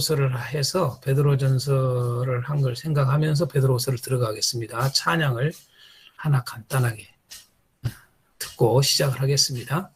베드로서를 해서 베드로전서를 한 걸 생각하면서 베드로서를 들어가겠습니다. 찬양을 하나 간단하게 듣고 시작을 하겠습니다.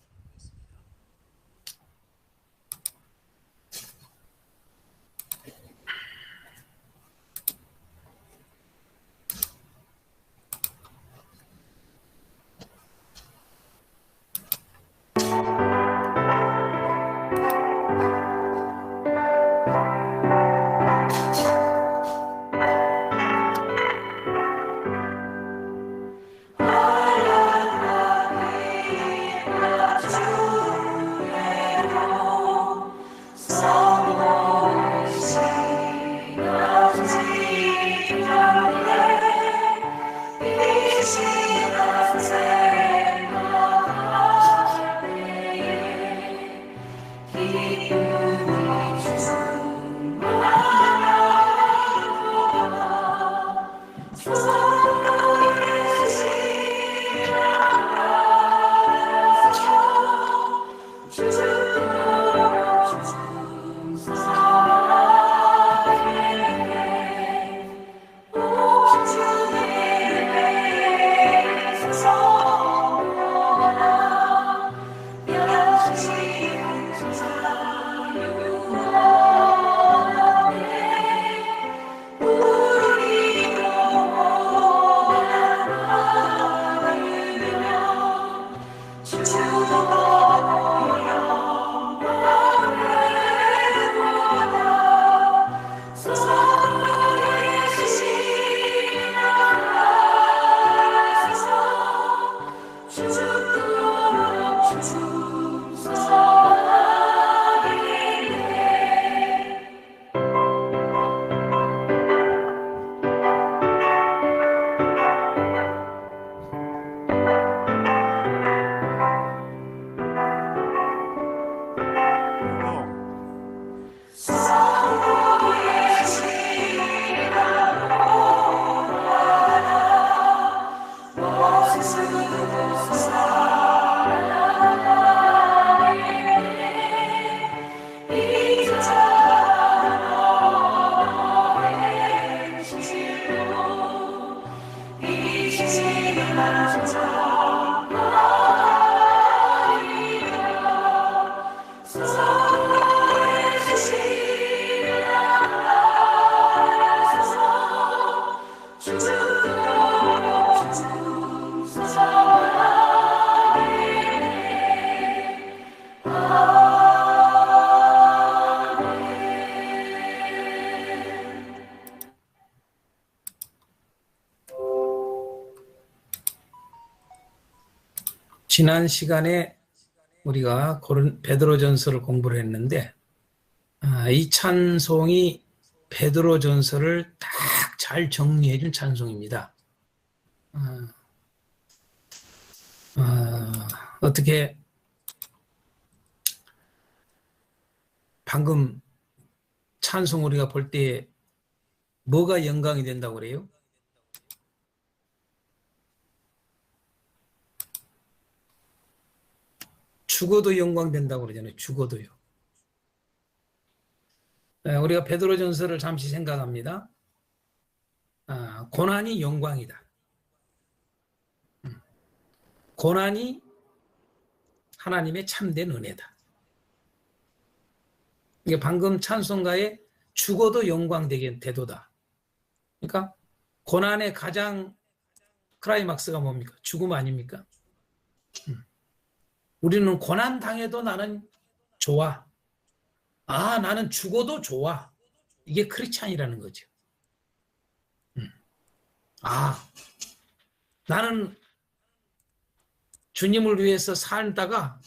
지난 시간에 우리가 베드로전서를 공부를 했는데 이 찬송이 베드로전서를 딱 잘 정리해 준 찬송입니다. 어떻게 방금 찬송 우리가 볼 때 뭐가 영광이 된다고 그래요? 죽어도 영광 된다고 그러잖아요. 죽어도요. 우리가 베드로전서를 잠시 생각합니다. 고난이 영광이다. 고난이 하나님의 참된 은혜다. 이게 방금 찬송가에 죽어도 영광 되도다. 그러니까 고난의 가장 클라이막스가 뭡니까? 죽음 아닙니까? 우리는 고난 당해도 나는 좋아. 나는 죽어도 좋아. 이게 크리스찬이라는 거죠. 나는 주님을 위해서 살다가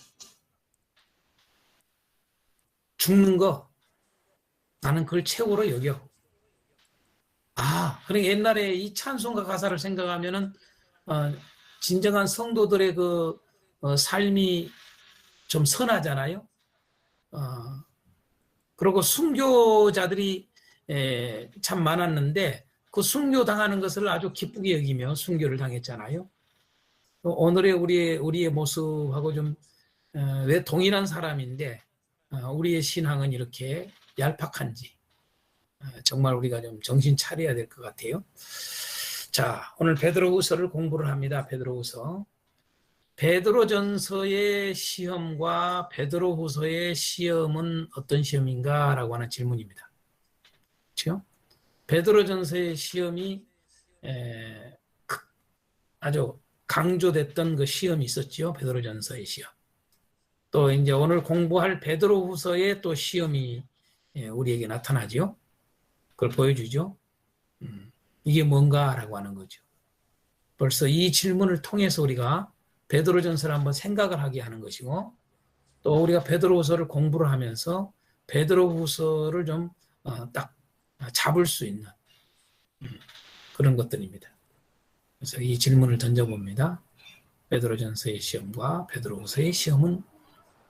죽는 거 나는 그걸 최고로 여겨. 그러니까 옛날에 이 찬송가 가사를 생각하면은 진정한 성도들의 그 삶이 좀 선하잖아요. 그리고 순교자들이 참 많았는데 그 순교 당하는 것을 아주 기쁘게 여기며 순교를 당했잖아요. 오늘의 우리의 모습하고 좀 왜 동일한 사람인데 우리의 신앙은 이렇게 얄팍한지 정말 우리가 좀 정신 차려야 될 것 같아요. 자, 오늘 베드로후서를 공부를 합니다. 베드로후서. 베드로전서의 시험과 베드로후서의 시험은 어떤 시험인가라고 하는 질문입니다. 그렇죠? 베드로전서의 시험이 아주 강조됐던 그 시험이 있었죠. 베드로전서의 시험. 또 이제 오늘 공부할 베드로후서의 또 시험이 우리에게 나타나죠. 그걸 보여주죠. 이게 뭔가라고 하는 거죠. 벌써 이 질문을 통해서 우리가 베드로전서를 한번 생각을 하게 하는 것이고, 또 우리가 베드로후서를 공부를 하면서 베드로후서를 좀 딱 잡을 수 있는 그런 것들입니다. 그래서 이 질문을 던져봅니다. 베드로전서의 시험과 베드로후서의 시험은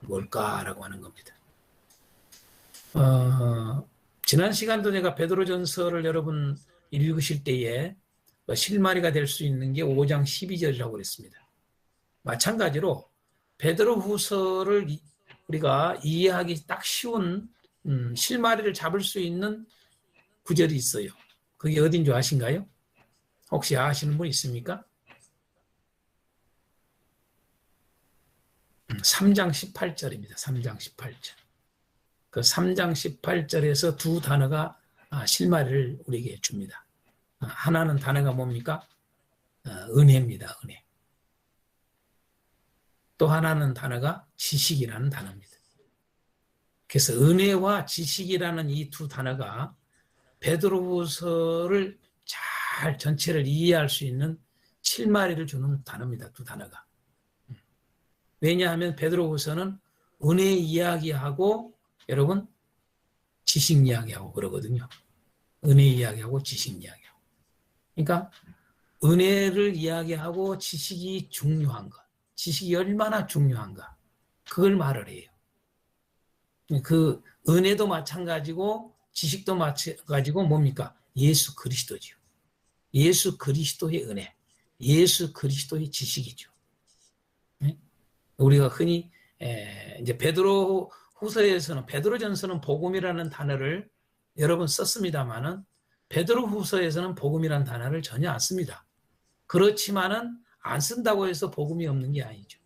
뭘까라고 하는 겁니다. 지난 시간도 제가 베드로전서를 여러분 읽으실 때에 실마리가 될 수 있는 게 5장 12절이라고 그랬습니다. 마찬가지로 베드로후서를 우리가 이해하기 딱 쉬운 실마리를 잡을 수 있는 구절이 있어요. 그게 어딘 줄 아신가요? 혹시 아시는 분 있습니까? 3장 18절입니다. 3장 18절. 그 3장 18절에서 두 단어가 실마리를 우리에게 줍니다. 하나는 단어가 뭡니까? 은혜입니다. 은혜. 또 하나는 단어가 지식이라는 단어입니다. 그래서 은혜와 지식이라는 이 두 단어가 베드로후서를 잘 전체를 이해할 수 있는 실마리를 주는 단어입니다. 두 단어가. 왜냐하면 베드로후서는 은혜 이야기하고 여러분 지식 이야기하고 그러거든요. 은혜 이야기하고 지식 이야기하고. 그러니까 은혜를 이야기하고 지식이 중요한 것. 지식이 얼마나 중요한가. 그걸 말을 해요. 그 은혜도 마찬가지고 지식도 마찬가지고 뭡니까? 예수 그리스도죠. 예수 그리스도의 은혜. 예수 그리스도의 지식이죠. 우리가 흔히 이제 베드로후서에서는 베드로전서는 복음이라는 단어를 여러 번 썼습니다만은 베드로후서에서는 복음이라는 단어를 전혀 안 씁니다. 그렇지만은 안 쓴다고 해서 복음이 없는 게 아니죠.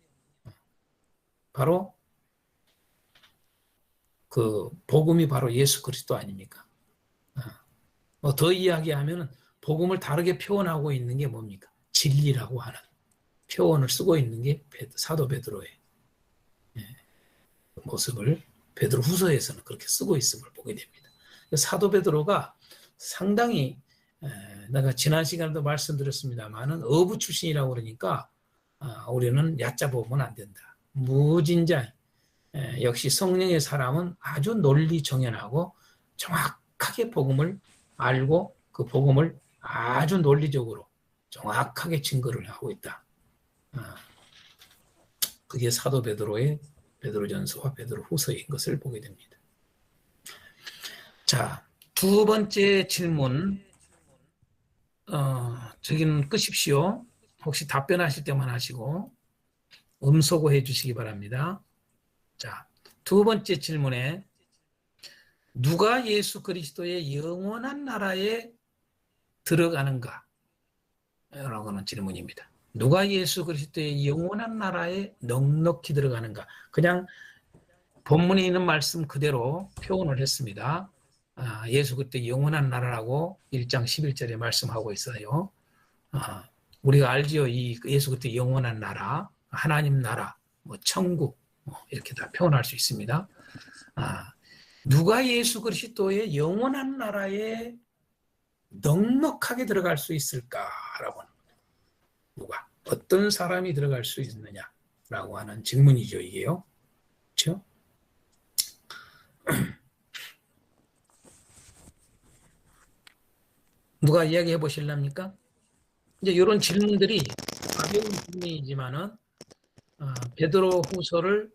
바로 그 복음이 바로 예수 그리스도 아닙니까? 뭐 더 이야기하면은 복음을 다르게 표현하고 있는 게 뭡니까? 진리라고 하는 표현을 쓰고 있는 게 사도 베드로의 모습을 베드로후서에서는 그렇게 쓰고 있음을 보게 됩니다. 사도 베드로가 상당히 내가 지난 시간에도 말씀드렸습니다만은 어부 출신이라고 그러니까 우리는 얕잡으면 안 된다. 무진장 역시 성령의 사람은 아주 논리 정연하고 정확하게 복음을 알고 그 복음을 아주 논리적으로 정확하게 증거를 하고 있다. 그게 사도 베드로의 베드로전서와 베드로후서인 것을 보게 됩니다. 자, 두 번째 질문. 저기는 끄십시오. 혹시 답변하실 때만 하시고 음소거해 주시기 바랍니다. 자, 두 번째 질문에 누가 예수 그리스도의 영원한 나라에 들어가는가? 라고 하는 질문입니다. 누가 예수 그리스도의 영원한 나라에 넉넉히 들어가는가? 그냥 본문에 있는 말씀 그대로 표현을 했습니다. 예수 그리스도의 영원한 나라라고 1장 11절에 말씀하고 있어요. 우리가 알지요. 이 예수 그리스도의 영원한 나라, 하나님 나라, 뭐 천국 이렇게 다 표현할 수 있습니다. 누가 예수 그리스도의 영원한 나라에 넉넉하게 들어갈 수 있을까라고 하는 거예요. 누가 어떤 사람이 들어갈 수 있느냐라고 하는 질문이죠. 이게요. 그렇죠? 누가 이야기해 보실랍니까? 이제 이런 질문들이 가벼운 질문이지만은 베드로후서를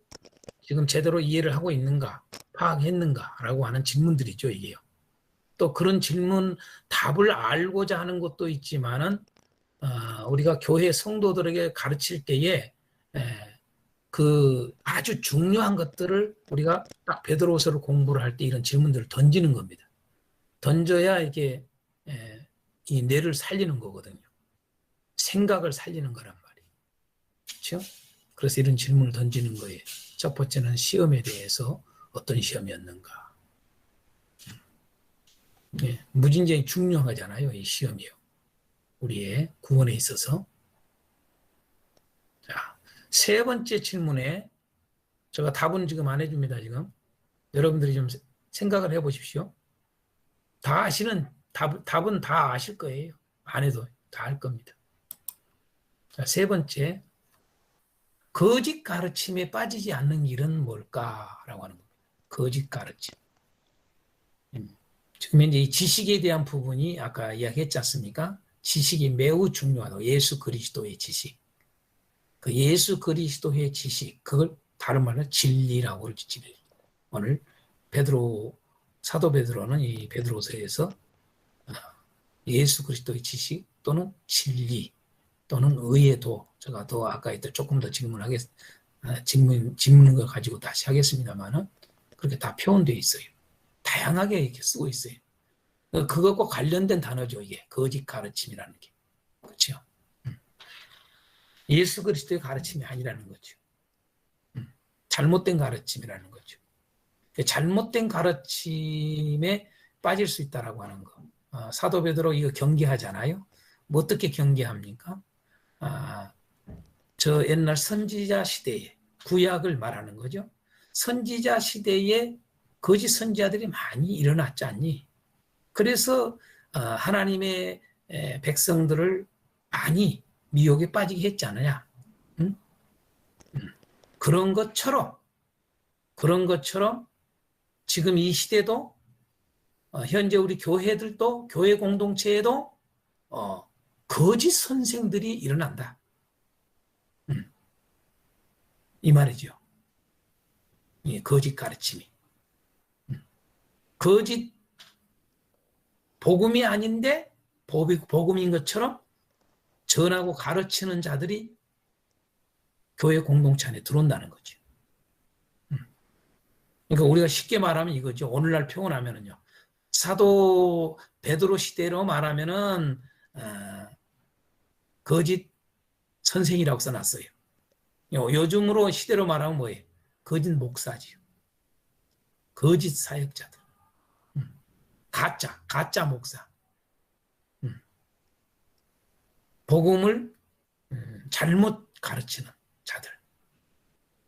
지금 제대로 이해를 하고 있는가, 파악했는가라고 하는 질문들이죠, 이게요. 또 그런 질문 답을 알고자 하는 것도 있지만은 우리가 교회 성도들에게 가르칠 때에 그 아주 중요한 것들을 우리가 딱 베드로후서를 공부를 할 때 이런 질문들을 던지는 겁니다. 던져야 이게 이 뇌를 살리는 거거든요. 생각을 살리는 거란 말이에요. 그렇죠? 그래서 이런 질문을 던지는 거예요. 첫 번째는 시험에 대해서 어떤 시험이었는가. 무진장이 중요하잖아요. 이 시험이요. 우리의 구원에 있어서. 자, 세 번째 질문에 제가 답은 지금 안 해줍니다. 지금 여러분들이 좀 생각을 해보십시오. 다 아시는 답은 다 아실 거예요. 안 해도 다 알 겁니다. 자, 세 번째, 거짓 가르침에 빠지지 않는 길은 뭘까라고 하는 겁니다. 거짓 가르침. 지금 현재 이 지식에 대한 부분이 아까 이야기했지 않습니까? 지식이 매우 중요하다고. 예수 그리스도의 지식. 그 예수 그리스도의 지식, 그걸 다른 말로 진리라고 그러지, 진리. 오늘 사도 베드로는 이 베드로서에서 예수 그리스도의 지식 또는 진리 또는 의의 도, 제가 더 아까 조금 더 짚는 거 가지고 다시 하겠습니다만은 그렇게 다 표현되어 있어요. 다양하게 이렇게 쓰고 있어요. 그것과 관련된 단어죠, 이게. 거짓 가르침이라는 게. 그렇죠? 예수 그리스도의 가르침이 아니라는 거죠. 잘못된 가르침이라는 거죠. 잘못된 가르침에 빠질 수 있다라고 하는 거. 사도 베드로 이거 경계하잖아요. 뭐 어떻게 경계합니까? 저 옛날 선지자 시대에 구약을 말하는 거죠. 선지자 시대에 거짓 선지자들이 많이 일어났지 않니? 그래서 하나님의 백성들을 많이 미혹에 빠지게 했지 않느냐? 응? 그런 것처럼 지금 이 시대도 현재 우리 교회들도 교회 공동체에도 거짓 선생들이 일어난다. 이 말이죠. 거짓 가르침이. 거짓 복음이 아닌데 복음인 것처럼 전하고 가르치는 자들이 교회 공동체 안에 들어온다는 거죠. 그러니까 우리가 쉽게 말하면 이거죠. 오늘날 표현하면은요. 사도 베드로 시대로 말하면은 거짓 선생이라고 써놨어요. 요즘으로 시대로 말하면 뭐예요? 거짓 목사지요. 거짓 사역자들. 가짜 목사. 복음을 잘못 가르치는 자들.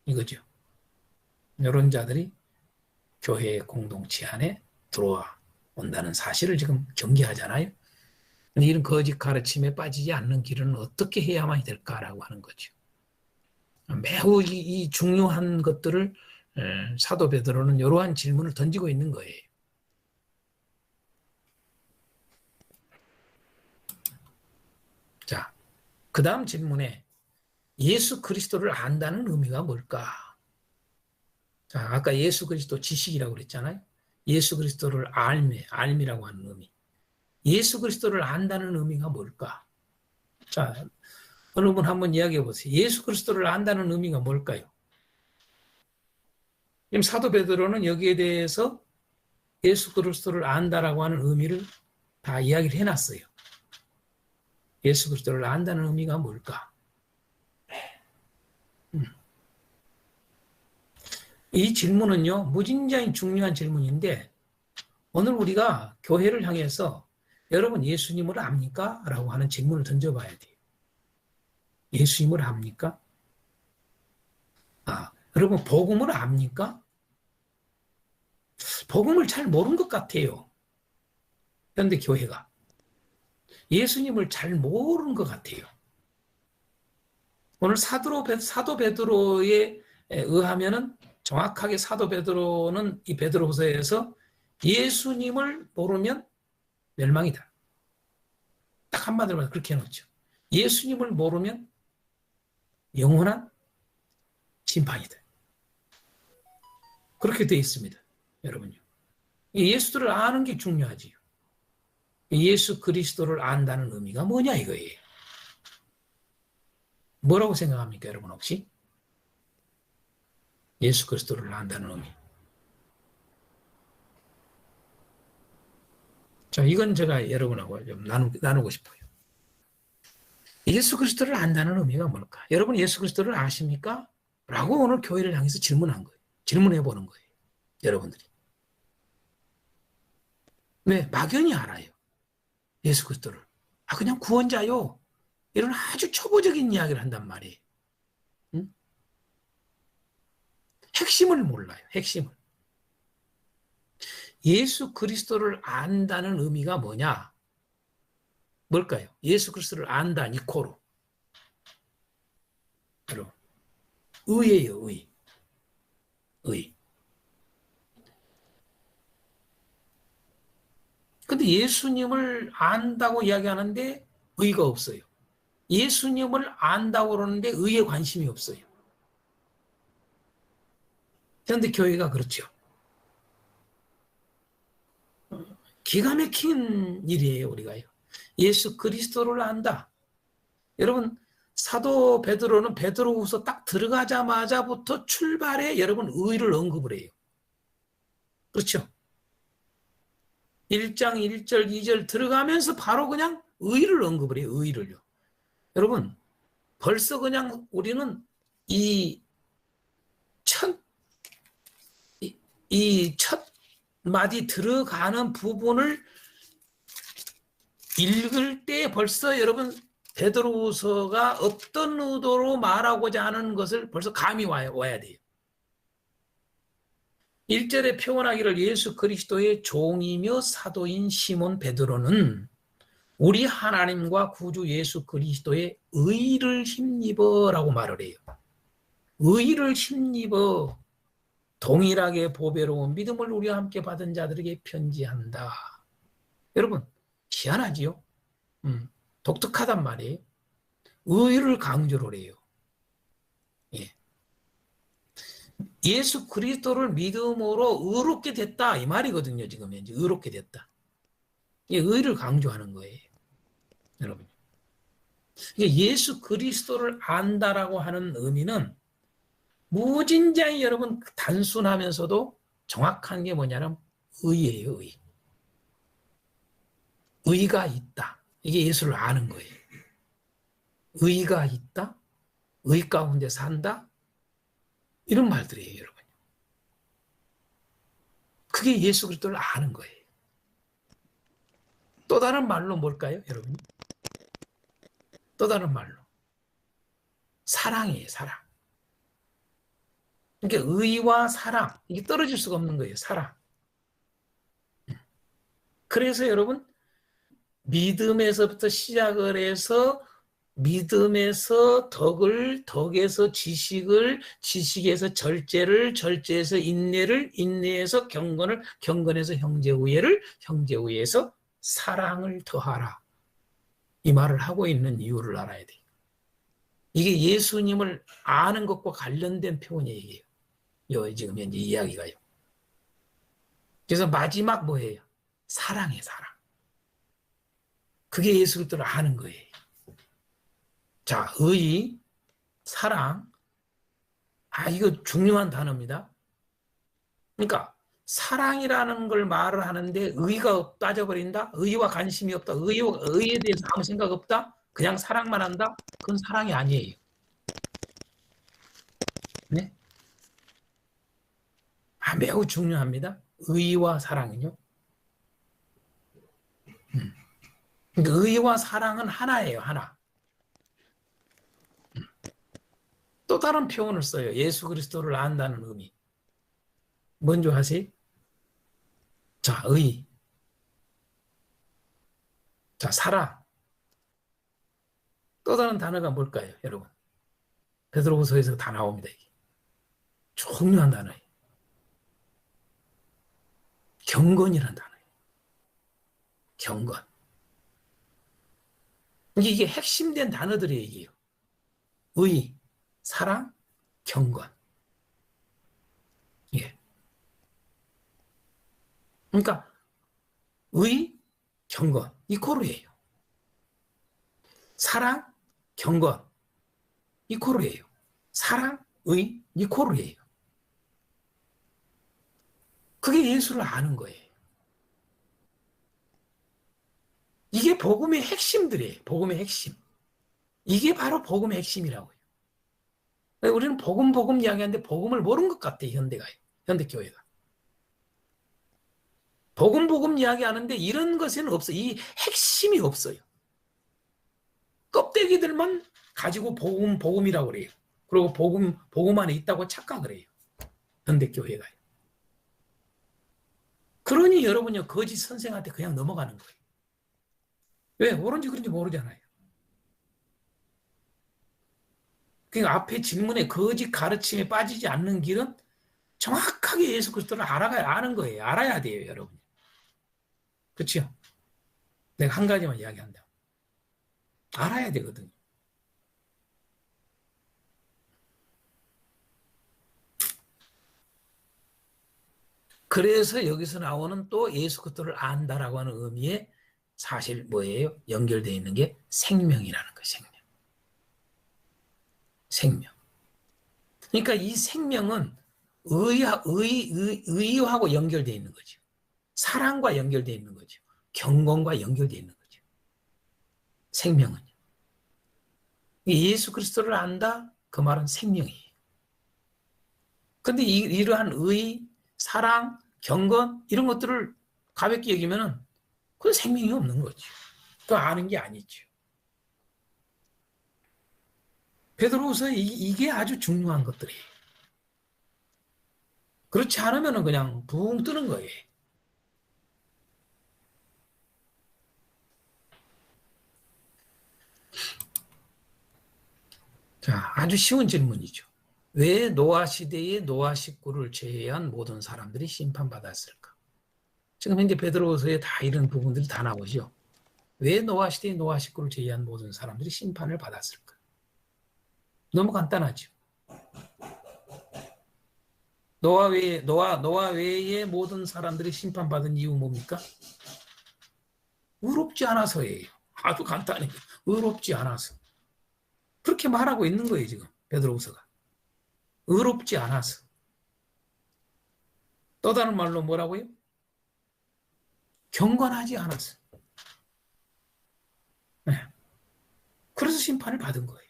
이거죠. 이런 자들이 교회 공동체 안에 들어와 온다는 사실을 지금 경계하잖아요. 이런 거짓 가르침에 빠지지 않는 길은 어떻게 해야만 될까라고 하는 거죠. 매우 이 중요한 것들을 사도 베드로는 이러한 질문을 던지고 있는 거예요. 자, 그 다음 질문에 예수 그리스도를 안다는 의미가 뭘까? 자, 아까 예수 그리스도 지식이라고 그랬잖아요. 예수 그리스도를 알미라고 하는 의미. 예수 그리스도를 안다는 의미가 뭘까? 자, 어느 분 한번 이야기해 보세요. 예수 그리스도를 안다는 의미가 뭘까요? 지금 사도 베드로는 여기에 대해서 예수 그리스도를 안다라고 하는 의미를 다 이야기를 해놨어요. 예수 그리스도를 안다는 의미가 뭘까? 이 질문은요, 무진장히 중요한 질문인데, 오늘 우리가 교회를 향해서 여러분 예수님을 압니까? 라고 하는 질문을 던져봐야 돼요. 예수님을 압니까? 여러분 복음을 압니까? 복음을 잘 모르는 것 같아요. 현대 교회가. 예수님을 잘 모르는 것 같아요. 오늘 사도 베드로에 의하면은 정확하게 사도 베드로는 이 베드로후서에서 예수님을 모르면 멸망이다. 딱 한마디로 그렇게 해놓죠. 예수님을 모르면 영원한 심판이다. 그렇게 되어 있습니다. 여러분요. 예수를 아는 게 중요하지요. 예수 그리스도를 안다는 의미가 뭐냐 이거예요. 뭐라고 생각합니까, 여러분 혹시? 예수 그리스도를 안다는 의미. 자, 이건 제가 여러분하고 좀 나누고 싶어요. 예수 그리스도를 안다는 의미가 뭘까? 여러분 예수 그리스도를 아십니까? 라고 오늘 교회를 향해서 질문한 거예요. 질문해 보는 거예요. 여러분들이. 왜? 막연히 알아요. 예수 그리스도를. 아, 그냥 구원자요. 이런 아주 초보적인 이야기를 한단 말이에요. 응? 핵심을 몰라요. 핵심을. 예수 그리스도를 안다는 의미가 뭐냐? 뭘까요? 예수 그리스도를 안다, 이코로. 여러분, 의예요, 의. 의. 근데 예수님을 안다고 이야기하는데 의가 없어요. 예수님을 안다고 그러는데 의에 관심이 없어요. 그런데 교회가 그렇죠. 기가 막힌 일이에요, 우리가요. 예수 그리스도를 안다. 여러분, 사도 베드로는 베드로후서 딱 들어가자마자부터 출발에 여러분 의를 언급을 해요. 그렇죠? 1장 1절 2절 들어가면서 바로 그냥 의를 언급을 해요. 의를요. 여러분, 벌써 그냥 우리는 이 첫 마디 들어가는 부분을 읽을 때 벌써 여러분 베드로후서가 어떤 의도로 말하고자 하는 것을 벌써 감이 와야 돼요. 1절에 표현하기를 예수 그리스도의 종이며 사도인 시몬 베드로는 우리 하나님과 구주 예수 그리스도의 의를 힘입어라고 말을 해요. 의를 힘입어 동일하게 보배로운 믿음을 우리와 함께 받은 자들에게 편지한다. 여러분 희한하지요? 독특하단 말이에요. 의를 강조를 해요. 예. 예수 그리스도를 믿음으로 의롭게 됐다 이 말이거든요. 지금 현재 의롭게 됐다. 이게 의를 강조하는 거예요. 여러분. 예수 그리스도를 안다라고 하는 의미는 무진장이 여러분 단순하면서도 정확한 게 뭐냐면 의예요. 의. 의가 있다. 이게 예수를 아는 거예요. 의가 있다. 의 가운데 산다. 이런 말들이에요, 여러분. 그게 예수 그리스도를 아는 거예요. 또 다른 말로 뭘까요, 여러분? 또 다른 말로 사랑이에요, 사랑. 그러니까 의와 사랑 이게 떨어질 수가 없는 거예요, 사랑. 그래서 여러분 믿음에서부터 시작을 해서 믿음에서 덕을, 덕에서 지식을, 지식에서 절제를, 절제에서 인내를, 인내에서 경건을, 경건에서 형제우애를, 형제우애에서 사랑을 더하라. 이 말을 하고 있는 이유를 알아야 돼요. 이게 예수님을 아는 것과 관련된 표현이에요. 지금 현재 이야기가요. 그래서 마지막 뭐예요? 사랑이에요, 사랑. 그게 예수 그리스도를 아는 거예요. 자, 의, 사랑. 아, 이거 중요한 단어입니다. 그러니까 사랑이라는 걸 말을 하는데 의가 빠져버린다? 의와 관심이 없다? 의에 대해서 아무 생각 없다? 그냥 사랑만 한다? 그건 사랑이 아니에요. 네? 아, 매우 중요합니다. 의와 사랑은요. 그러니까 의와 사랑은 하나예요, 하나. 또 다른 표현을 써요. 예수 그리스도를 안다는 의미. 뭔지 아세요? 자, 의. 자, 사랑. 또 다른 단어가 뭘까요, 여러분? 베드로후서에서 다 나옵니다. 이게. 중요한 단어예요. 경건이라는 단어예요. 경건. 이게 핵심된 단어들이 얘기예요. 의, 사랑, 경건. 예. 그러니까 의, 경건 이코르예요. 사랑, 경건 이코르예요. 사랑, 의, 이코르예요. 그게 예수를 아는 거예요. 이게 복음의 핵심들이에요. 복음의 핵심. 이게 바로 복음의 핵심이라고요. 우리는 복음 이야기하는데 복음을 모르는 것 같아요. 현대교회가. 복음 이야기하는데 이런 것에는 없어요. 이 핵심이 없어요. 껍데기들만 가지고 복음이라고 그래요. 그리고 복음 안에 있다고 착각을 해요. 현대교회가. 그러니 여러분요, 거짓 선생한테 그냥 넘어가는 거예요. 왜? 옳은지 그런지 모르잖아요. 그러니까 앞에 질문에 거짓 가르침에 빠지지 않는 길은 정확하게 예수 그리스도를 아는 거예요. 알아야 돼요, 여러분. 그렇죠? 내가 한 가지만 이야기한다. 알아야 되거든요. 그래서 여기서 나오는 또 예수 그리스도를 안다라고 하는 의미에 사실 뭐예요? 연결되어 있는 게 생명이라는 거예요. 생명. 그러니까 이 생명은 의하고 연결되어 있는 거죠. 사랑과 연결되어 있는 거죠. 경건과 연결되어 있는 거죠. 생명은요. 예수 그리스도를 안다? 그 말은 생명이에요. 근데 이러한 사랑, 경건 이런 것들을 가볍게 여기면은 그건 생명이 없는 거죠. 그 아는 게 아니죠. 베드로후서 이게 아주 중요한 것들이에요. 그렇지 않으면 그냥 붕 뜨는 거예요. 자, 아주 쉬운 질문이죠. 왜 노아 시대의 노아 식구를 제외한 모든 사람들이 심판받았을까? 지금 현재 베드로후서에 다 이런 부분들이 다 나오죠. 왜 노아 시대의 노아 식구를 제외한 모든 사람들이 심판을 받았을까? 너무 간단하죠. 노아 외의 모든 사람들이 심판받은 이유 뭡니까? 의롭지 않아서예요. 아주 간단해요. 의롭지 않아서. 그렇게 말하고 있는 거예요, 지금 베드로후서가. 의롭지 않아서. 또 다른 말로 뭐라고요? 경건하지 않아서. 네. 그래서 심판을 받은 거예요.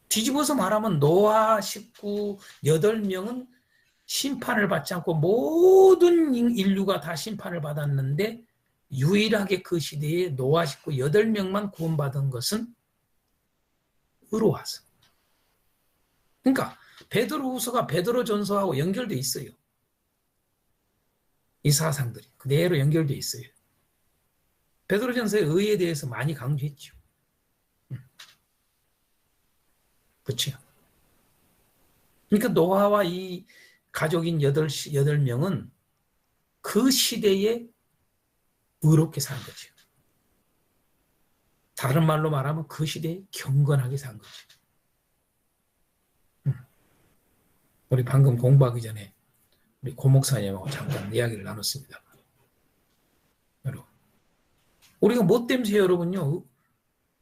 뒤집어서 말하면 노아 식구 8명은 심판을 받지 않고 모든 인류가 다 심판을 받았는데 유일하게 그 시대에 노아 식구 8명만 구원받은 것은 의로워서. 그러니까 베드로후서가 베드로전서하고 연결돼 있어요. 이 사상들이 그대로 연결돼 있어요. 베드로전서의 의에 대해서 많이 강조했죠. 그렇죠. 그러니까 노아와 이 가족인 8명은 그 시대에 의롭게 산 거죠. 다른 말로 말하면 그 시대에 경건하게 산 거죠. 우리 방금 공부하기 전에 우리 고목사님하고 잠깐 이야기를 나눴습니다. 여러분, 우리가 뭐 때문에 여러분요,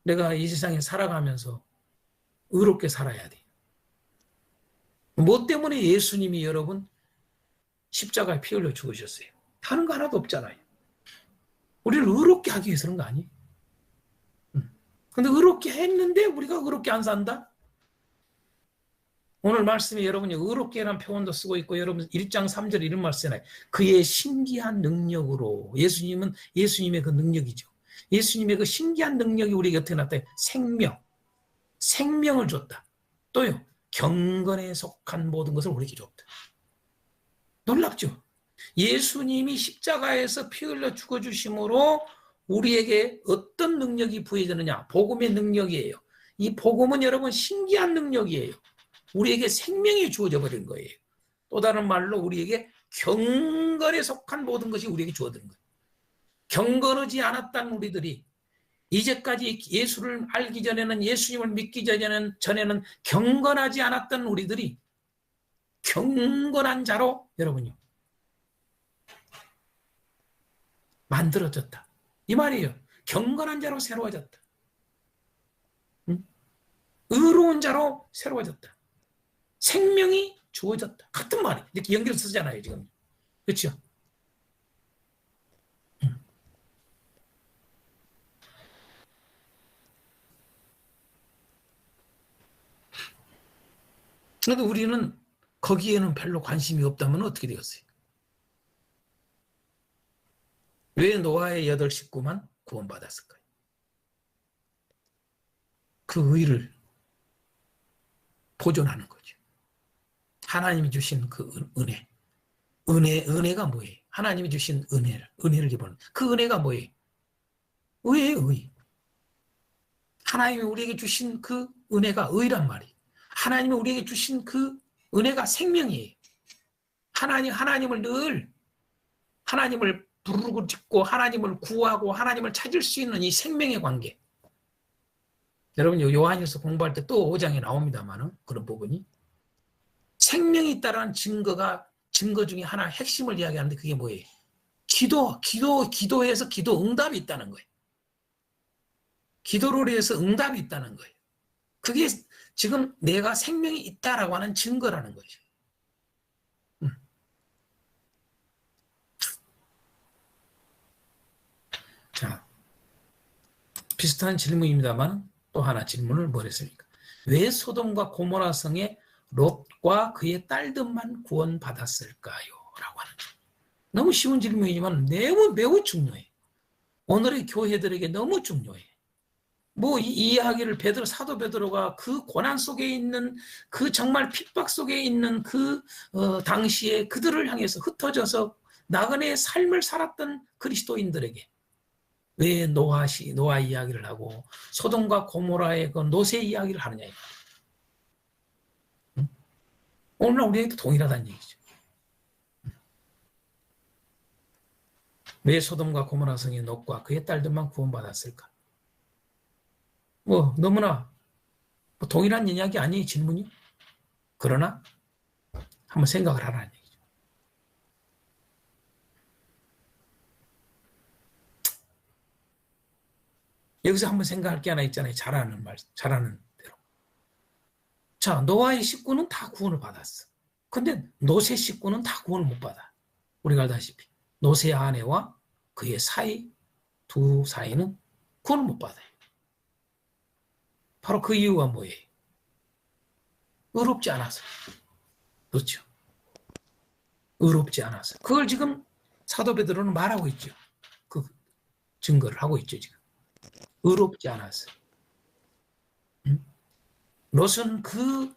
내가 이 세상에 살아가면서 의롭게 살아야 돼. 뭐 때문에 예수님이 여러분 십자가에 피 흘려 죽으셨어요? 다른 거 하나도 없잖아요. 우리를 의롭게 하기 위해서 그런 거 아니에요? 근데 의롭게 했는데 우리가 의롭게 안 산다? 오늘 말씀에 여러분이 의롭게라는 표현도 쓰고 있고 여러분 1장 3절 이런 말씀이잖아요. 그의 신기한 능력으로 예수님의 그 능력이죠. 예수님의 그 신기한 능력이 우리에게 어떻게 나타나요? 생명을 줬다. 또요. 경건에 속한 모든 것을 우리에게 줬다. 놀랍죠? 예수님이 십자가에서 피 흘려 죽어주심으로 우리에게 어떤 능력이 부여되느냐? 복음의 능력이에요. 이 복음은 여러분 신기한 능력이에요. 우리에게 생명이 주어져 버린 거예요. 또 다른 말로 우리에게 경건에 속한 모든 것이 우리에게 주어진 거예요. 경건하지 않았던 우리들이 이제까지 예수를 알기 전에는 예수님을 믿기 전에는 경건하지 않았던 우리들이 경건한 자로 여러분요 만들어졌다. 이 말이에요. 경건한 자로 새로워졌다. 의로운 자로 새로워졌다. 생명이 주어졌다. 같은 말이 이렇게 연결 쓰잖아요, 지금. 그렇죠? 그런데 우리는 거기에는 별로 관심이 없다면 어떻게 되었어요? 왜 노아의 8 식구만 구원받았을까요? 그 의를 보존하는 거죠. 하나님이 주신 그 은혜. 은혜가 뭐예요? 하나님이 주신 은혜를 입은 그 은혜가 뭐예요? 의예요, 의. 하나님이 우리에게 주신 그 은혜가 의란 말이에요. 하나님이 우리에게 주신 그 은혜가 생명이에요. 하나님을 늘 하나님을 부르고 짓고 하나님을 구하고 하나님을 찾을 수 있는 이 생명의 관계. 여러분 요한일서 공부할 때 또 5장에 나옵니다만 그런 부분이 생명이 있다라는 증거 중에 하나 핵심을 이야기하는데 그게 뭐예요? 기도해서 기도 응답이 있다는 거예요. 기도를 해서 응답이 있다는 거예요. 그게 지금 내가 생명이 있다라고 하는 증거라는 거죠. 자, 비슷한 질문입니다만 또 하나 질문을 뭘 했습니까? 왜 소돔과 고모라 성에 롯과 그의 딸들만 구원받았을까요? 라고 하는 너무 쉬운 질문이지만 매우 중요해. 오늘의 교회들에게 너무 중요해. 이 이야기를 사도 베드로가 그 고난 속에 있는 그 정말 핍박 속에 있는 그 당시에 그들을 향해서 흩어져서 나그네의 삶을 살았던 그리스도인들에게 왜 노아 이야기를 하고 소돔과 고모라의 그 노세 이야기를 하느냐. 응? 오늘 우리에게 동일하다는 얘기죠. 왜 소돔과 고모라 성의 롯과 그의 딸들만 구원받았을까? 너무나 동일한 이야기 아니에요, 질문이? 그러나 한번 생각을 하라는 얘기죠. 여기서 한번 생각할 게 하나 있잖아요. 잘하는 대로. 자, 노아의 식구는 다 구원을 받았어. 근데 노세 식구는 다 구원을 못 받아. 우리가 알다시피 노세 아내와 그의 두 사이는 구원을 못 받아요. 바로 그 이유가 뭐예요? 의롭지 않아서. 그렇죠. 의롭지 않아서. 그걸 지금 사도 베드로는 말하고 있죠. 그 증거를 하고 있죠, 지금. 의롭지 않아서. 롯은 그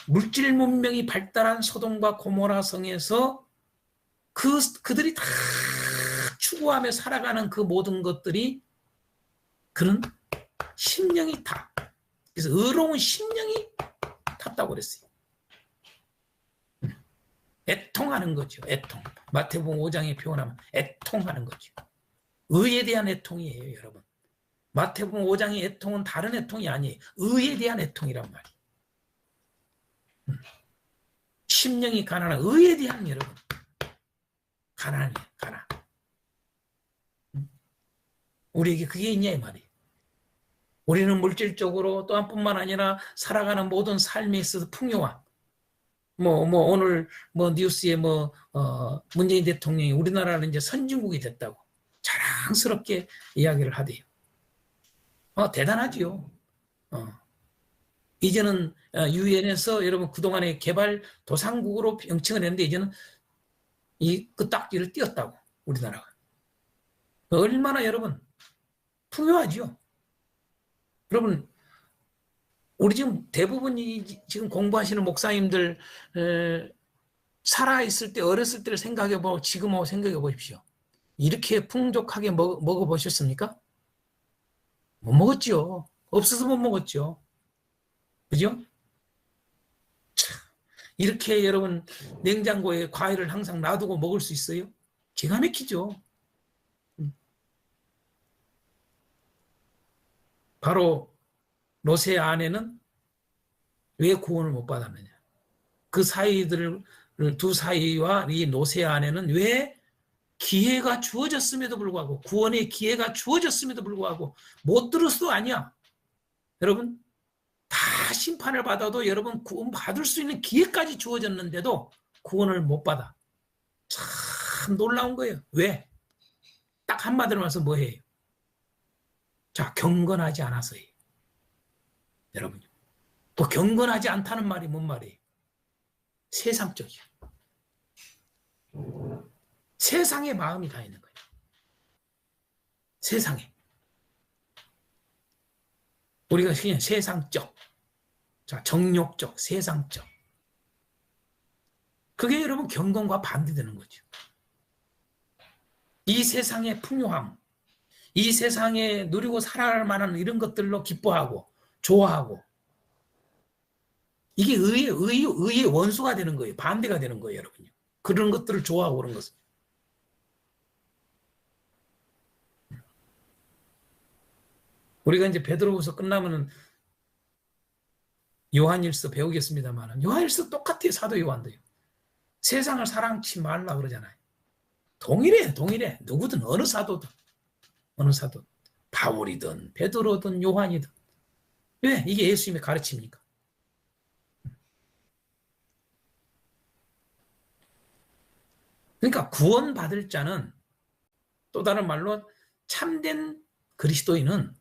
물질 문명이 발달한 소돔과 고모라 성에서 그들이 다 추구하며 살아가는 그 모든 것들이 그런 심령이 타. 그래서 의로운 심령이 탔다고 그랬어요. 애통하는 거죠. 애통. 마태복음 5장에 표현하면 애통하는 거죠. 의에 대한 애통이에요, 여러분. 마태복음 5장의 애통은 다른 애통이 아니에요. 의에 대한 애통이란 말이에요. 심령이 가난한 의에 대한 여러분. 가난이에요, 가난. 우리에게 그게 있냐 이 말이에요. 우리는 물질적으로 또한 뿐만 아니라 살아가는 모든 삶에 있어서 풍요와 오늘 뉴스에 문재인 대통령이 우리나라는 이제 선진국이 됐다고 자랑스럽게 이야기를 하대요. 대단하지요. 이제는 유엔에서 여러분 그동안에 개발 도상국으로 명칭을 했는데 이제는 그 딱지를 띄었다고 우리나라가. 얼마나 여러분 풍요하지요. 여러분 우리 지금 대부분이 지금 공부하시는 목사님들 살아있을 때 어렸을 때를 생각해보고 지금하고 생각해 보십시오. 이렇게 풍족하게 먹어보셨습니까? 못 먹었죠. 없어서 못 먹었죠. 그죠? 이렇게 여러분 냉장고에 과일을 항상 놔두고 먹을 수 있어요? 기가 막히죠. 바로 롯의 아내는 왜 구원을 못 받았느냐? 그 두 사이와 이 롯의 아내는 왜 기회가 주어졌음에도 불구하고 구원의 기회가 주어졌음에도 불구하고 못 들었어도 아니야. 여러분 다 심판을 받아도 여러분 구원 받을 수 있는 기회까지 주어졌는데도 구원을 못 받아. 참 놀라운 거예요. 왜? 딱 한마디로 말해서 뭐예요? 자, 경건하지 않아서예요. 여러분 뭐 경건하지 않다는 말이 뭔 말이에요? 세상적이야. 세상에 마음이 다 있는 거예요. 세상에. 우리가 그냥 세상적, 자, 정욕적, 세상적. 그게 여러분 경건과 반대되는 거죠. 이 세상의 풍요함, 이 세상에 누리고 살아갈 만한 이런 것들로 기뻐하고 좋아하고 이게 의의 원수가 되는 거예요. 반대가 되는 거예요, 여러분요. 그런 것들을 좋아하고 그런 것은. 우리가 이제 베드로후서 끝나면은 요한일서 배우겠습니다만 요한일서 똑같아요. 사도 요한도요. 세상을 사랑치 말라 그러잖아요. 동일해. 누구든 어느 사도든 바울이든 베드로든 요한이든. 왜? 이게 예수님의 가르침입니까? 그러니까 구원받을 자는 또 다른 말로 참된 그리스도인은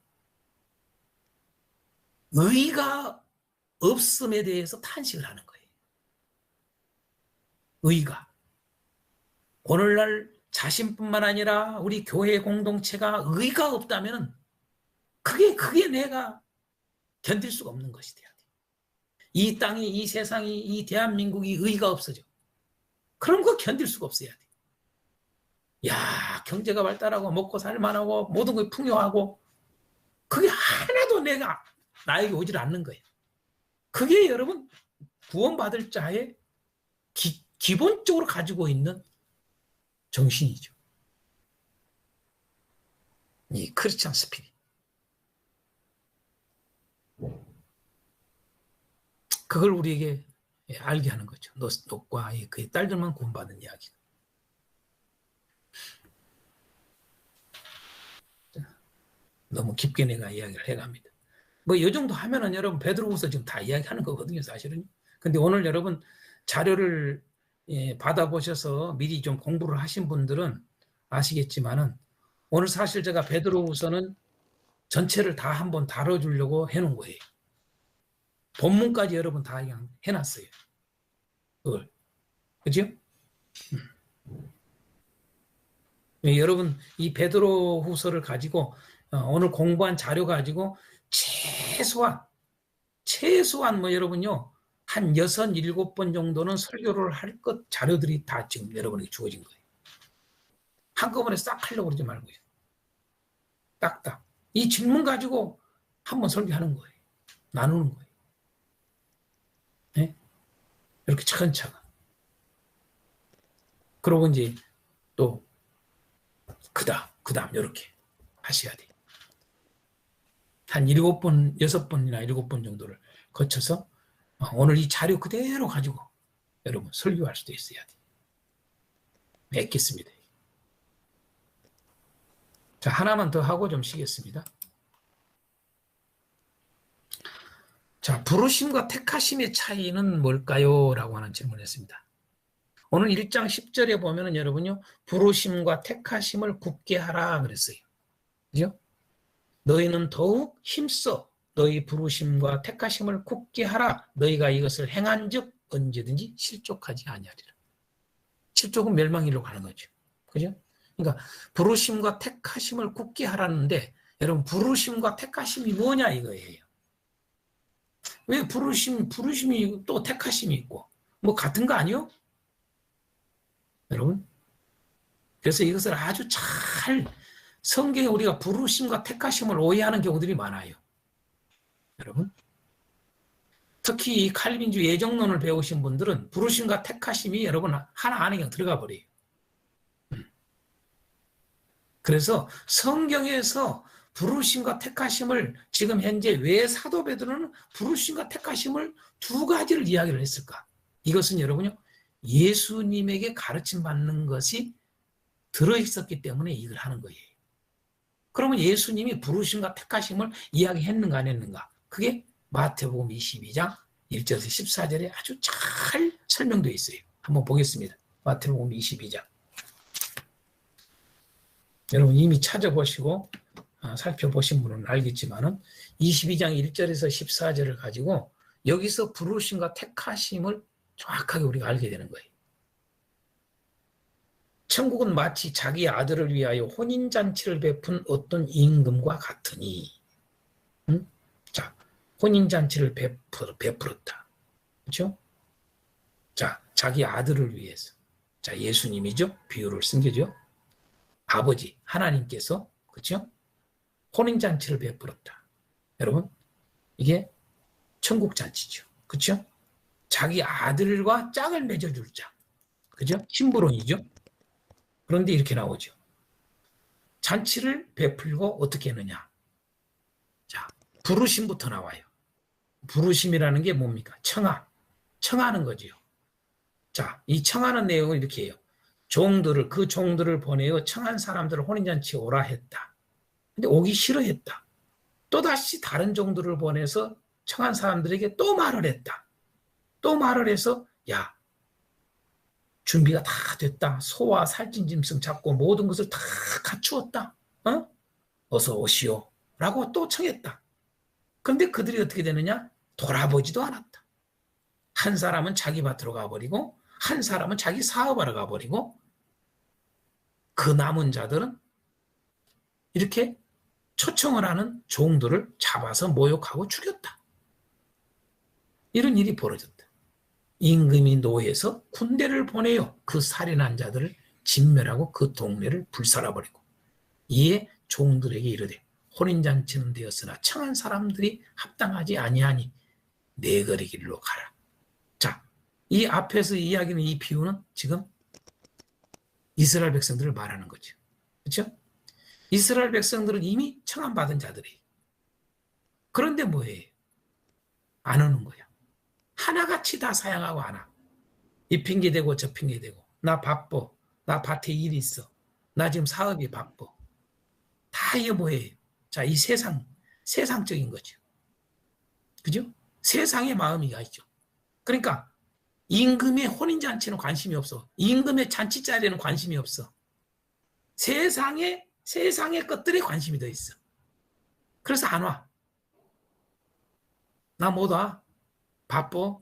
의가 없음에 대해서 탄식을 하는 거예요. 의가. 오늘날 자신뿐만 아니라 우리 교회 공동체가 의가 없다면 그게 내가 견딜 수가 없는 것이 돼야 돼. 이 땅이, 이 세상이, 이 대한민국이 의가 없어져. 그럼 그거 견딜 수가 없어야 돼. 야, 경제가 발달하고 먹고 살만하고 모든 게 풍요하고 그게 하나도 나에게 오질 않는 거예요. 그게 여러분 구원받을 자의 기본적으로 가지고 있는 정신이죠. 이 크리스찬 스피릿. 그걸 우리에게 알게 하는 거죠. 롯과 그의 딸들만 구원받은 이야기가. 너무 깊게 내가 이야기를 해갑니다. 뭐 이 정도 하면은 여러분 베드로후서 지금 다 이야기하는 거거든요, 사실은. 근데 오늘 여러분 자료를 받아보셔서 미리 좀 공부를 하신 분들은 아시겠지만은 오늘 사실 제가 베드로후서는 전체를 다 한번 다뤄주려고 해놓은 거예요. 본문까지 여러분 다 해놨어요. 그걸. 그죠? 여러분 이 베드로후서를 가지고 오늘 공부한 자료 가지고 최소한 뭐 여러분요 한 6, 7번 정도는 설교를 할 것 자료들이 다 지금 여러분에게 주어진 거예요. 한꺼번에 싹 하려고 그러지 말고요. 딱딱. 이 질문 가지고 한번 설교하는 거예요. 나누는 거예요. 네? 이렇게 차근차근. 그러고 이제 또 그다음 이렇게 하셔야 돼요. 한 7번, 6번이나 7번 정도를 거쳐서 오늘 이 자료 그대로 가지고 여러분 설교할 수도 있어야 돼요. 뵙겠습니다. 자, 하나만 더 하고 좀 쉬겠습니다. 자, 부르심과 택하심의 차이는 뭘까요? 라고 하는 질문을 했습니다. 오늘 1장 10절에 보면은 여러분요, 부르심과 택하심을 굳게 하라 그랬어요. 그죠? 너희는 더욱 힘써 너희 부르심과 택하심을 굳게 하라. 너희가 이것을 행한즉 언제든지 실족하지 아니하리라. 실족은 멸망일로 가는 거죠. 그죠? 그러니까 부르심과 택하심을 굳게 하라는데 여러분 부르심과 택하심이 뭐냐 이거예요. 왜 부르심이 또 택하심이 있고 뭐 같은 거 아니요? 여러분? 그래서 이것을 아주 잘 성경에 우리가 부르심과 택하심을 오해하는 경우들이 많아요. 여러분? 특히 이 칼빈주의 예정론을 배우신 분들은 부르심과 택하심이 여러분 하나 안에 그냥 들어가 버려요. 그래서 성경에서 부르심과 택하심을 지금 현재 왜 사도 베드로는 부르심과 택하심을 두 가지를 이야기를 했을까? 이것은 여러분요. 예수님에게 가르침 받는 것이 들어있었기 때문에 이걸 하는 거예요. 그러면 예수님이 부르심과 택하심을 이야기했는가 안 했는가? 그게 마태복음 22장 1절에서 14절에 아주 잘 설명되어 있어요. 한번 보겠습니다. 마태복음 22장. 여러분 이미 찾아보시고 살펴보신 분은 알겠지만은 22장 1절에서 14절을 가지고 여기서 부르심과 택하심을 정확하게 우리가 알게 되는 거예요. 천국은 마치 자기 아들을 위하여 혼인잔치를 베푼 어떤 임금과 같으니, 응? 자, 혼인잔치를 베풀었다. 그렇죠? 자, 자기 아들을 위해서. 자, 예수님이죠? 비유를 쓴 거죠? 아버지, 하나님께서, 그렇죠? 혼인잔치를 베풀었다. 여러분, 이게 천국잔치죠. 그렇죠? 자기 아들과 짝을 맺어줄 짝. 그죠? 신부론이죠? 그런데 이렇게 나오죠. 잔치를 베풀고 어떻게 했느냐. 자, 부르심부터 나와요. 부르심이라는 게 뭡니까? 청하는 거지요. 자, 이 청하는 내용을 이렇게 해요. 그 종들을 보내어 청한 사람들을 혼인잔치에 오라 했다. 근데 오기 싫어했다. 또다시 다른 종들을 보내서 청한 사람들에게 또 말을 했다. 또 말을 해서, 야, 준비가 다 됐다. 소와 살찐 짐승 잡고 모든 것을 다 갖추었다. 어서 오시오. 라고 또 청했다. 그런데 그들이 어떻게 되느냐? 돌아보지도 않았다. 한 사람은 자기 밭으로 가버리고 한 사람은 자기 사업하러 가버리고 그 남은 자들은 이렇게 초청을 하는 종들을 잡아서 모욕하고 죽였다. 이런 일이 벌어졌다. 임금이 노해서 군대를 보내요. 그 살인한 자들을 진멸하고 그 동네를 불살아버리고 이에 종들에게 이르되 혼인잔치는 되었으나 청한 사람들이 합당하지 아니하니 내거리 길로 가라. 자, 이 앞에서 이야기는 이 비유는 지금 이스라엘 백성들을 말하는 거죠. 그렇죠? 이스라엘 백성들은 이미 청함받은 자들이에요. 그런데 뭐예요? 안 오는 거야. 하나같이 다 사양하고 안 와. 이 핑계대고 저 핑계대고 나 바빠. 나 밭에 일이 있어. 나 지금 사업이 바빠. 다 이게 뭐예요? 자, 이 세상적인 거죠. 그죠? 세상의 마음이가 있죠. 그러니까 임금의 혼인잔치는 관심이 없어. 임금의 잔치자리에는 관심이 없어. 세상의 것들에 관심이 더 있어. 그래서 안 와. 나 못 와. 바빠.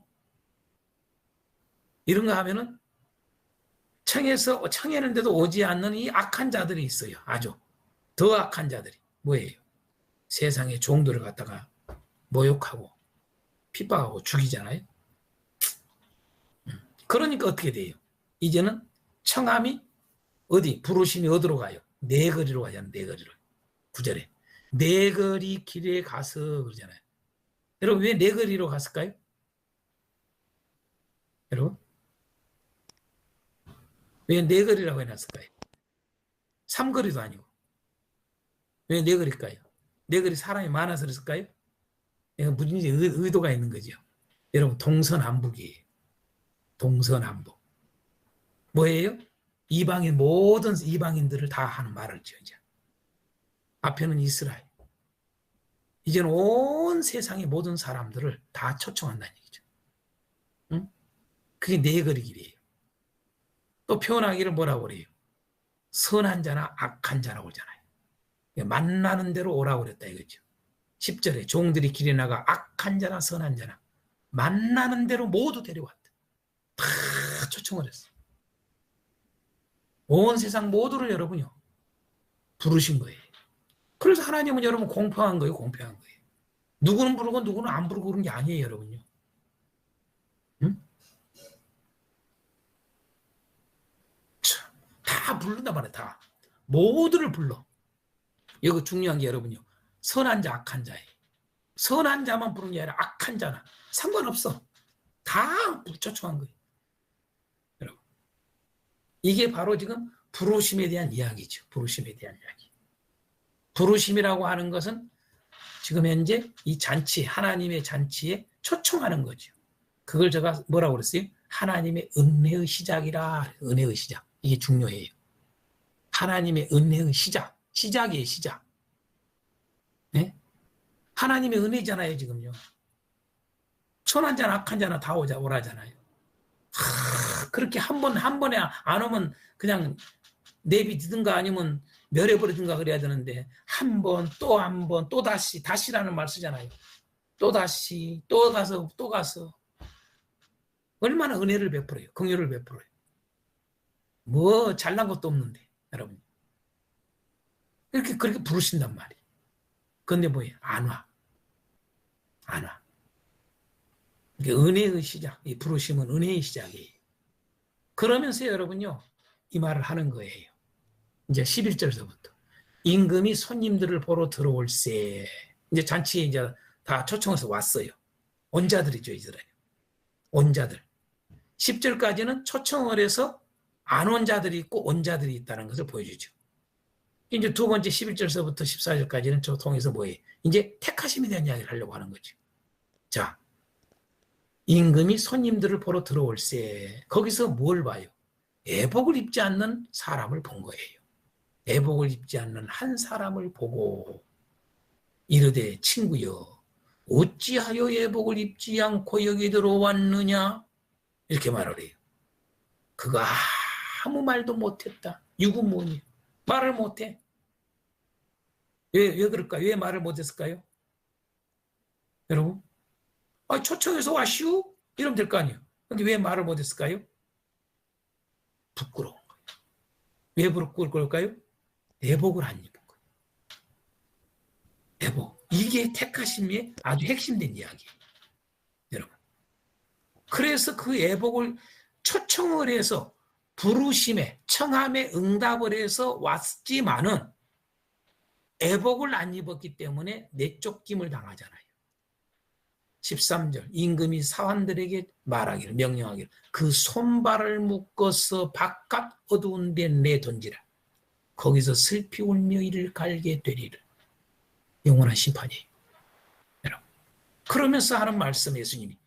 이런 거 하면은 청했는데도 오지 않는 이 악한 자들이 있어요. 아주 더 악한 자들이. 뭐예요? 세상의 종들을 갖다가 모욕하고 핍박하고 죽이잖아요. 그러니까 어떻게 돼요? 이제는 청함이 부르심이 어디로 가요? 내거리로 가잖아요. 내거리로. 9절에 내거리 길에 가서 그러잖아요. 여러분 왜 내거리로 갔을까요? 여러분 왜 내거리라고 해놨을까요? 삼거리도 아니고 왜 내거리일까요? 내거리 사람이 많아서 그랬을까요? 무슨 의도가 있는 거죠. 여러분 동서남북이에요. 동서남북. 뭐예요? 모든 이방인들을 다 하는 말을 지어죠. 앞에는 이스라엘. 이제는 온 세상의 모든 사람들을 다 초청한다는 얘기죠. 응? 그게 내거리 길이에요. 또 표현하기를 뭐라고 그래요? 선한 자나 악한 자라고 그러잖아요. 만나는 대로 오라고 그랬다 이거죠. 10절에 종들이 길에 나가 악한 자나 선한 자나 만나는 대로 모두 데려왔다. 다 초청을 했어. 온 세상 모두를 여러분요 부르신 거예요. 그래서 하나님은 여러분 공평한 거예요. 공평한 거예요. 누구는 부르고 누구는 안 부르고 그런 게 아니에요. 여러분요. 응? 다 부른단 말이야. 다. 모두를 불러. 여기 중요한 게 여러분요. 선한 자, 악한 자예요. 선한 자만 부르는 게 아니라 악한 자나 상관없어. 다 초청한 거예요. 여러분. 이게 바로 지금 부르심에 대한 이야기죠. 부르심에 대한 이야기. 부르심이라고 하는 것은 지금 현재 이 잔치, 하나님의 잔치에 초청하는 거죠. 그걸 제가 뭐라고 그랬어요? 하나님의 은혜의 시작이라. 은혜의 시작. 이게 중요해요. 하나님의 은혜의 시작이에요. 시작. 네? 하나님의 은혜잖아요. 지금요. 선한 자나 악한 자나 다 오라잖아요. 그렇게 한 번에 안 오면 그냥 내비두든가 아니면 멸해버리든가 그래야 되는데 한 번, 또 다시라는 말 쓰잖아요. 또다시 또 가서 또 가서 얼마나 은혜를 베풀어요. 긍휼을 베풀어요. 뭐 잘난 것도 없는데 여러분 이렇게 그렇게 부르신단 말이에요. 근데 뭐예요? 안 와. 안 와. 은혜의 시작, 이 부르심은 은혜의 시작이에요. 그러면서 여러분요 이 말을 하는 거예요. 이제 11절서부터 임금이 손님들을 보러 들어올세. 이제 잔치에 이제 다 초청해서 왔어요. 온자들이죠, 이스라엘. 온자들. 10절까지는 초청을 해서 안 온 자들이 있고 온 자들이 있다는 것을 보여주죠. 이제 두 번째 11절서부터 14절까지는 저 통해서 뭐예요? 이제 택하심에 대한 이야기를 하려고 하는 거죠. 자, 임금이 손님들을 보러 들어올세. 거기서 뭘 봐요? 애복을 입지 않는 사람을 본 거예요. 애복을 입지 않는 한 사람을 보고 이르되 친구여 어찌하여 애복을 입지 않고 여기 들어왔느냐? 이렇게 말을 해요. 그가 아무 말도 못했다. 유구무원이에요. 말을 못해. 왜 그럴까요? 왜 말을 못했을까요? 여러분? 초청해서 와시오? 이러면 될 거 아니에요. 근데 왜 말을 못했을까요? 부끄러운 거예요. 왜 부끄러울 걸까요? 애복을 안 입은 거예요. 애복. 이게 택하심의 아주 핵심된 이야기예요. 여러분. 그래서 그 애복을 초청을 해서 부르심에 청함에 응답을 해서 왔지만은 애복을 안 입었기 때문에 내쫓김을 당하잖아요. 13절 임금이 사환들에게 말하기를 명령하기를 그 손발을 묶어서 바깥 어두운 데 내던지라. 거기서 슬피 울며 이를 갈게 되리라. 영원한 심판이에요. 여러분. 그러면서 하는 말씀 예수님이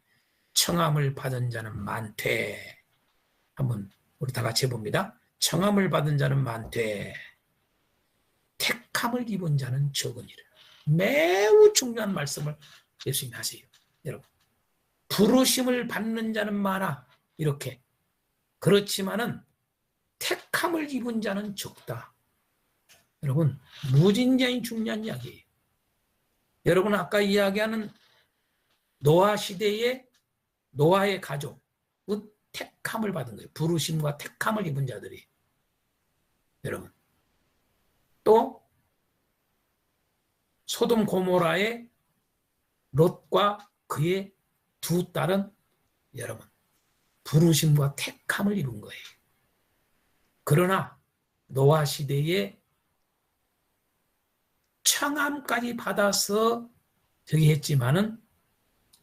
청함을 받은 자는 많되 한번 우리 다 같이 해봅니다. 청함을 받은 자는 많되 택함을 입은 자는 적으니라. 매우 중요한 말씀을 예수님이 하세요. 여러분, 부르심을 받는 자는 많아. 이렇게. 그렇지만은 택함을 입은 자는 적다. 여러분, 무진장이 중요한 이야기예요. 여러분, 아까 이야기하는 노아 시대의 노아의 가족은 택함을 받은 거예요. 부르심과 택함을 입은 자들이. 여러분. 또 소돔 고모라의 롯과 그의 두 딸은 여러분 부르심과 택함을 입은 거예요. 그러나 노아 시대에 청함까지 받아서 저기 했지만은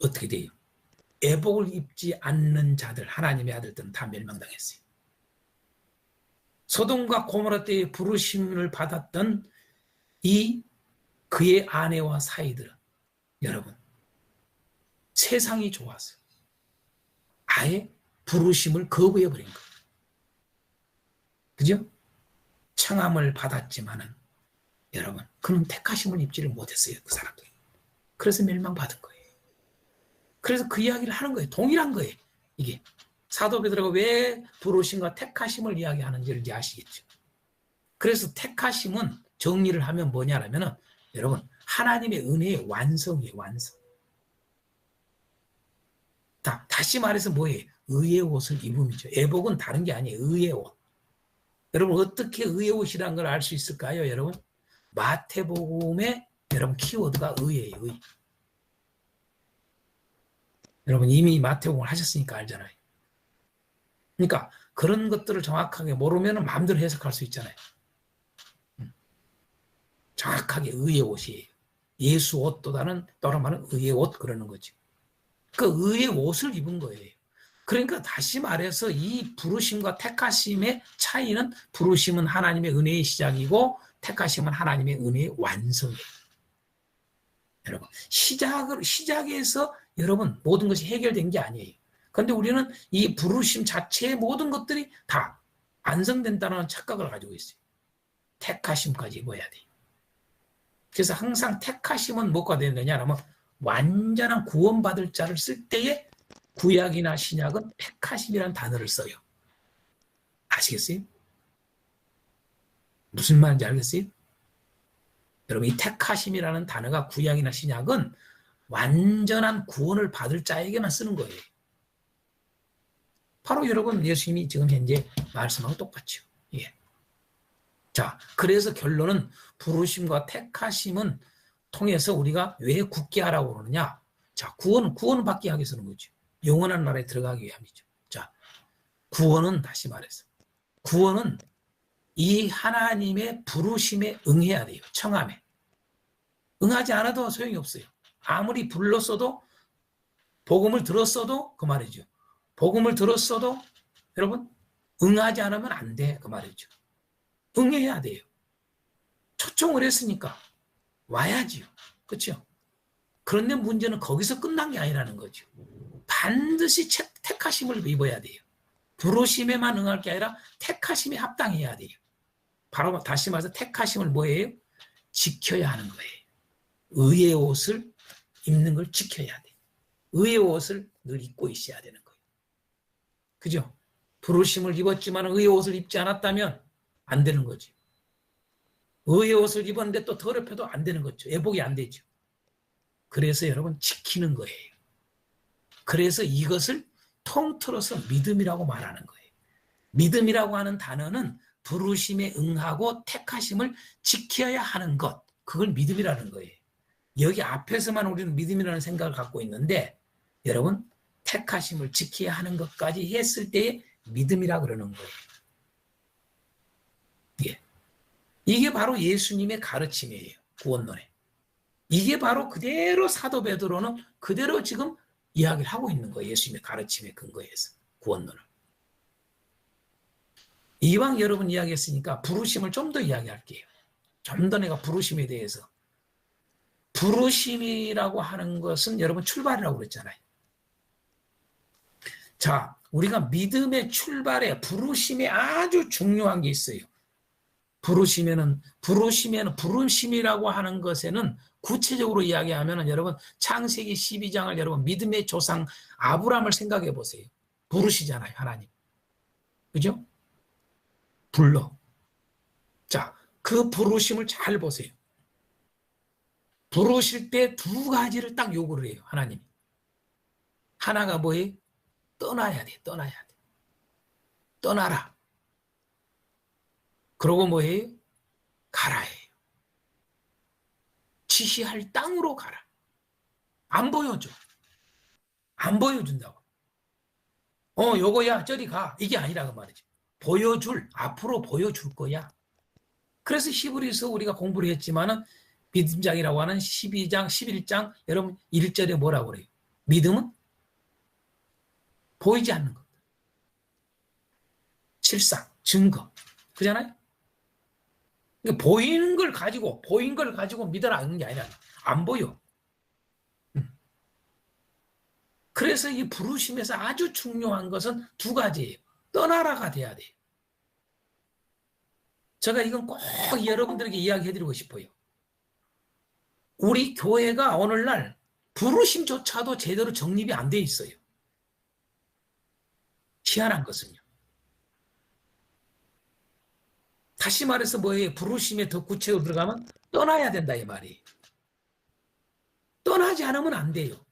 어떻게 돼요? 애복을 입지 않는 자들, 하나님의 아들들은 다 멸망당했어요. 소돔과 고모라 때의 부르심을 받았던 이 그의 아내와 사이들은 여러분 세상이 좋아서 아예 부르심을 거부해버린 거예요. 그죠? 청함을 받았지만은 여러분 그는 택하심을 입지를 못했어요. 그 사람들이. 그래서 멸망받은 거예요. 그래서 그 이야기를 하는 거예요. 동일한 거예요. 이게 사도 베드로가 왜 부르심과 택하심을 이야기하는지를 이제 아시겠죠. 그래서 택하심은 정리를 하면 뭐냐면은 여러분 하나님의 은혜의 완성이에요. 완성. 다시 말해서 뭐예요? 의의 옷을 입음이죠. 애복은 다른 게 아니에요. 의의 옷. 여러분 어떻게 의의 옷이라는 걸 알 수 있을까요? 여러분 마태복음의 여러분 키워드가 의예요. 의. 여러분 이미 마태복음을 하셨으니까 알잖아요. 그러니까 그런 것들을 정확하게 모르면 마음대로 해석할 수 있잖아요. 정확하게 의의 옷이에요. 예수 옷 또 다른 말은 의의 옷 그러는 거죠. 그 의의 옷을 입은 거예요. 그러니까 다시 말해서 이 부르심과 택하심의 차이는 부르심은 하나님의 은혜의 시작이고 택하심은 하나님의 은혜의 완성이에요. 여러분 시작에서 여러분 모든 것이 해결된 게 아니에요. 그런데 우리는 이 부르심 자체의 모든 것들이 다 완성된다는 착각을 가지고 있어요. 택하심까지 입어야 돼요. 그래서 항상 택하심은 뭐가 되느냐면 완전한 구원받을 자를 쓸 때에 구약이나 신약은 택하심이라는 단어를 써요. 아시겠어요? 무슨 말인지 알겠어요? 여러분 이 택하심이라는 단어가 구약이나 신약은 완전한 구원을 받을 자에게만 쓰는 거예요. 바로 여러분 예수님이 지금 현재 말씀하고 똑같죠. 예. 자, 그래서 결론은 부르심과 택하심은 통해서 우리가 왜 굳게 하라고 그러느냐? 자, 구원은 받게 하기 위해서는 거죠. 영원한 나라에 들어가기 위함이죠. 자, 구원은 다시 말해서 구원은 이 하나님의 부르심에 응해야 돼요. 청함에. 응하지 않아도 소용이 없어요. 아무리 불렀어도 복음을 들었어도 그 말이죠. 복음을 들었어도 여러분 응하지 않으면 안 돼. 그 말이죠. 응해야 돼요. 초청을 했으니까 와야지요. 그렇죠? 그런데 문제는 거기서 끝난 게 아니라는 거죠. 반드시 택하심을 입어야 돼요. 부르심에만 응할 게 아니라 택하심에 합당해야 돼요. 바로 다시 말해서 택하심을 뭐예요? 지켜야 하는 거예요. 의의 옷을 입는 걸 지켜야 돼요. 의의 옷을 늘 입고 있어야 되는 거예요. 그죠? 부르심을 입었지만 의의 옷을 입지 않았다면 안 되는 거죠. 의의 옷을 입었는데 또 더럽혀도 안 되는 거죠. 애복이 안 되죠. 그래서 여러분 지키는 거예요. 그래서 이것을 통틀어서 믿음이라고 말하는 거예요. 믿음이라고 하는 단어는 부르심에 응하고 택하심을 지켜야 하는 것, 그걸 믿음이라는 거예요. 여기 앞에서만 우리는 믿음이라는 생각을 갖고 있는데 여러분 택하심을 지켜야 하는 것까지 했을 때의 믿음이라 그러는 거예요. 예. 이게 바로 예수님의 가르침이에요. 구원론에. 이게 바로 그대로 사도 베드로는 그대로 지금 이야기를 하고 있는 거예요. 예수님의 가르침에 근거해서 구원론을. 이왕 여러분 이야기했으니까 부르심을 좀 더 이야기할게요. 좀 더 내가 부르심에 대해서. 부르심이라고 하는 것은 여러분 출발이라고 그랬잖아요. 자, 우리가 믿음의 출발에 부르심에 아주 중요한 게 있어요. 부르심이라고 하는 것에는 구체적으로 이야기하면 여러분 창세기 12장을 여러분 믿음의 조상 아브라함을 생각해 보세요. 부르시잖아요, 하나님. 그죠? 불러. 자, 그 부르심을 잘 보세요. 부르실 때 두 가지를 딱 요구를 해요, 하나님. 하나가 뭐예요? 떠나야 돼, 떠나야 돼. 떠나라. 그러고 뭐예요? 가라 해요. 지시할 땅으로 가라. 안 보여줘. 안 보여준다고. 요거야, 저리 가. 이게 아니라고 말이죠. 앞으로 보여줄 거야. 그래서 히브리서 우리가 공부를 했지만은 믿음장이라고 하는 12장, 11장, 여러분 1절에 뭐라고 그래요? 믿음은 보이지 않는 것. 실상, 증거. 그잖아요? 그러니까 보이는 걸 가지고 믿어라 하는 게 아니라 안 보여. 그래서 이 부르심에서 아주 중요한 것은 두 가지예요. 떠나라가 돼야 돼요. 제가 이건 꼭 여러분들에게 이야기해드리고 싶어요. 우리 교회가 오늘날 부르심조차도 제대로 정립이 안 돼 있어요. 희한한 것은요. 다시 말해서 뭐예요? 부르심에 더 구체적으로 들어가면 떠나야 된다 이 말이에요. 떠나지 않으면 안 돼요.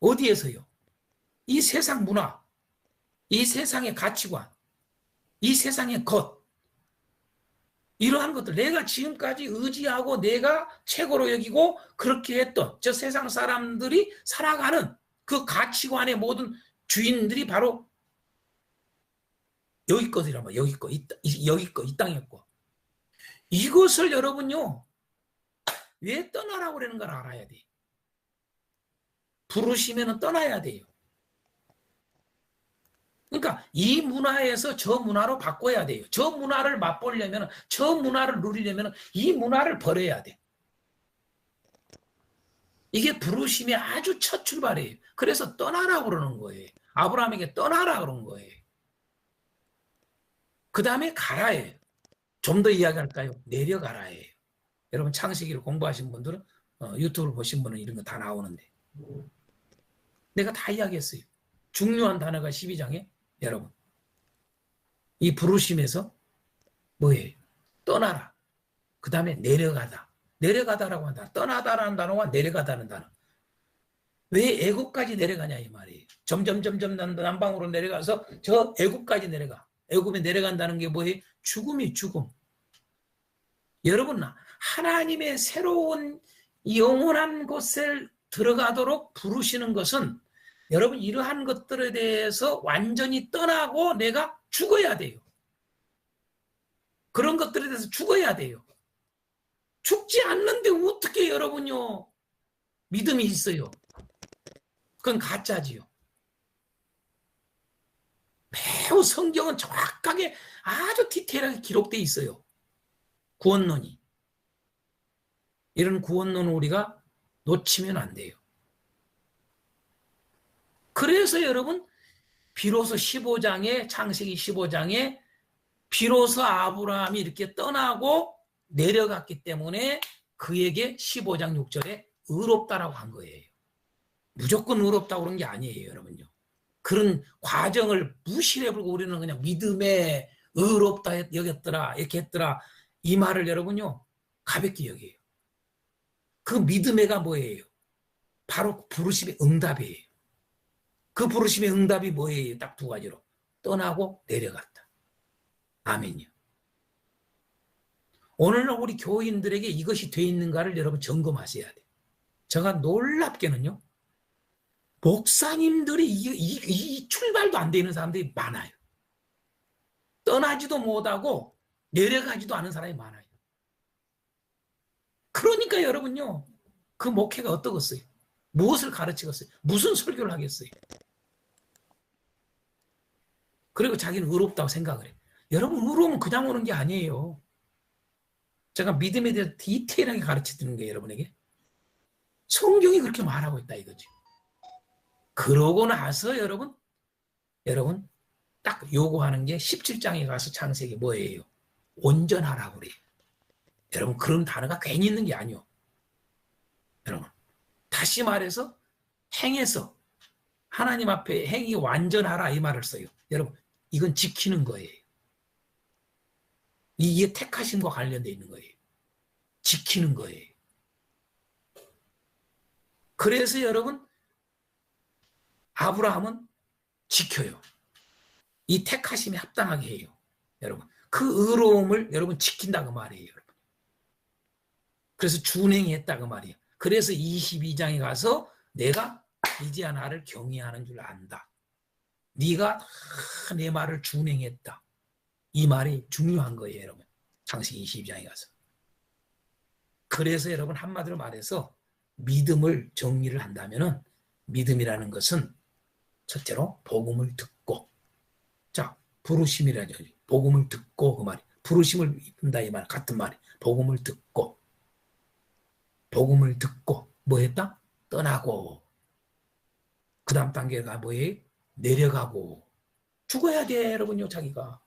어디에서요? 이 세상 문화, 이 세상의 가치관, 이 세상의 것, 이러한 것들 내가 지금까지 의지하고 내가 최고로 여기고 그렇게 했던 저 세상 사람들이 살아가는 그 가치관의 모든 주인들이 바로 여기 것이란 말이야. 여기 거, 이 땅의 거. 이것을 여러분요, 왜 떠나라고 그러는 걸 알아야 돼. 부르시면 떠나야 돼요. 그러니까 이 문화에서 저 문화로 바꿔야 돼요. 저 문화를 맛보려면, 저 문화를 누리려면 이 문화를 버려야 돼. 이게 부르심의 아주 첫 출발이에요. 그래서 떠나라고 그러는 거예요. 아브라함에게 떠나라 그런 거예요. 그 다음에 가라예요. 좀 더 이야기할까요? 내려가라예요. 여러분 창세기를 공부하신 분들은 유튜브를 보신 분은 이런 거 다 나오는데 내가 다 이야기했어요. 중요한 단어가 12장에 여러분 이 부르심에서 뭐예요? 떠나라. 그 다음에 내려가다. 내려가다라고 한다. 떠나다라는 단어와 내려가다는 단어. 왜 애굽까지 내려가냐 이 말이에요. 점점 남방으로 내려가서 저 애굽까지 내려가. 애굽에 내려간다는 게 뭐예요? 죽음이 죽음. 여러분, 하나님의 새로운 영원한 곳을 들어가도록 부르시는 것은 여러분 이러한 것들에 대해서 완전히 떠나고 내가 죽어야 돼요. 그런 것들에 대해서 죽어야 돼요. 죽지 않는데 어떻게 여러분요 믿음이 있어요? 그건 가짜지요. 매우 성경은 정확하게 아주 디테일하게 기록되어 있어요. 구원론이. 이런 구원론을 우리가 놓치면 안 돼요. 그래서 여러분 비로소 15장에 창세기 15장에 비로소 아브라함이 이렇게 떠나고 내려갔기 때문에 그에게 15장 6절에 의롭다라고 한 거예요. 무조건 의롭다고 그런 게 아니에요, 여러분요. 그런 과정을 무시해버리고 우리는 그냥 믿음에 의롭다 여겼더라, 이렇게 했더라. 이 말을 여러분요, 가볍게 여겨요. 그 믿음에가 뭐예요? 바로 부르심의 응답이에요. 그 부르심의 응답이 뭐예요? 딱 두 가지로. 떠나고 내려갔다. 아멘요. 오늘날 우리 교인들에게 이것이 돼 있는가를 여러분 점검하셔야 돼요. 제가 놀랍게는요, 목사님들이 이 출발도 안 되는 사람들이 많아요. 떠나지도 못하고 내려가지도 않은 사람이 많아요. 그러니까 여러분요, 그 목회가 어떠겠어요? 무엇을 가르치겠어요? 무슨 설교를 하겠어요? 그리고 자기는 의롭다고 생각을 해요. 여러분, 의로움은 그냥 오는 게 아니에요. 제가 믿음에 대해서 디테일하게 가르치는 게 여러분에게 성경이 그렇게 말하고 있다 이거죠. 그러고 나서 여러분 딱 요구하는 게 17장에 가서 창세기 뭐예요? 온전하라고 그래요. 여러분, 그런 단어가 괜히 있는 게 아니요. 여러분, 다시 말해서 행해서 하나님 앞에 행이 완전하라 이 말을 써요. 여러분, 이건 지키는 거예요. 이게 택하심과 관련되어 있는 거예요. 지키는 거예요. 그래서 여러분, 아브라함은 지켜요. 이 택하심에 합당하게 해요. 여러분, 그 의로움을 여러분 지킨다 그 말이에요. 여러분. 그래서 준행했다 그 말이에요. 그래서 22장에 가서 내가 이제야 나를 경외하는 줄 안다. 네가 내 말을 준행했다. 이 말이 중요한 거예요, 여러분. 창세기 22장에 가서. 그래서 여러분 한마디로 말해서 믿음을 정리를 한다면은 믿음이라는 것은 첫째로 복음을 듣고, 자, 부르심이라죠. 복음을 듣고 그 말이. 부르심을 입는다 이 말 같은 말이. 복음을 듣고 뭐 했다? 떠나고. 그 다음 단계가 뭐예요? 내려가고. 죽어야 돼, 여러분요, 자기가.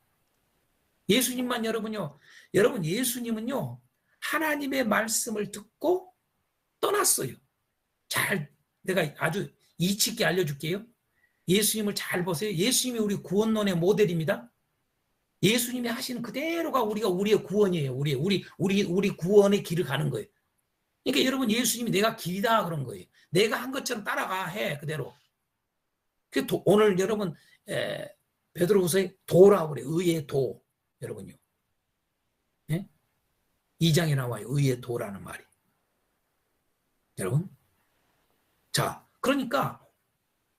예수님만 여러분요. 여러분, 예수님은요, 하나님의 말씀을 듣고 떠났어요. 내가 아주 이치 있게 알려줄게요. 예수님을 잘 보세요. 예수님이 우리 구원론의 모델입니다. 예수님이 하시는 그대로가 우리의 구원이에요. 우리 구원의 길을 가는 거예요. 그러니까 여러분, 예수님이 내가 길이다 그런 거예요. 내가 한 것처럼 따라가 해 그대로. 오늘 여러분 베드로후서에 도라고 그래요. 의의 도. 여러분요. 예? 2장에 나와요. 의의 도라는 말이. 여러분. 자, 그러니까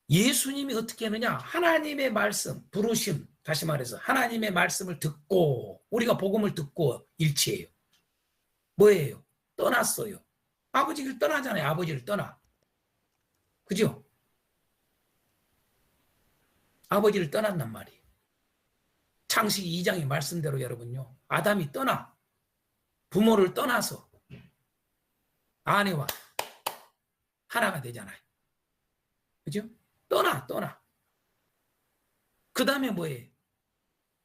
예수님이 어떻게 하느냐? 하나님의 말씀, 부르심, 다시 말해서 하나님의 말씀을 듣고 우리가 복음을 듣고 일치해요. 뭐예요? 떠났어요. 아버지를 떠나잖아요. 아버지를 떠나. 그죠? 아버지를 떠났단 말이에요. 창세기 2장의 말씀대로 여러분요. 아담이 떠나. 부모를 떠나서 아내와 하나가 되잖아요. 그죠? 떠나. 그 다음에 뭐예요?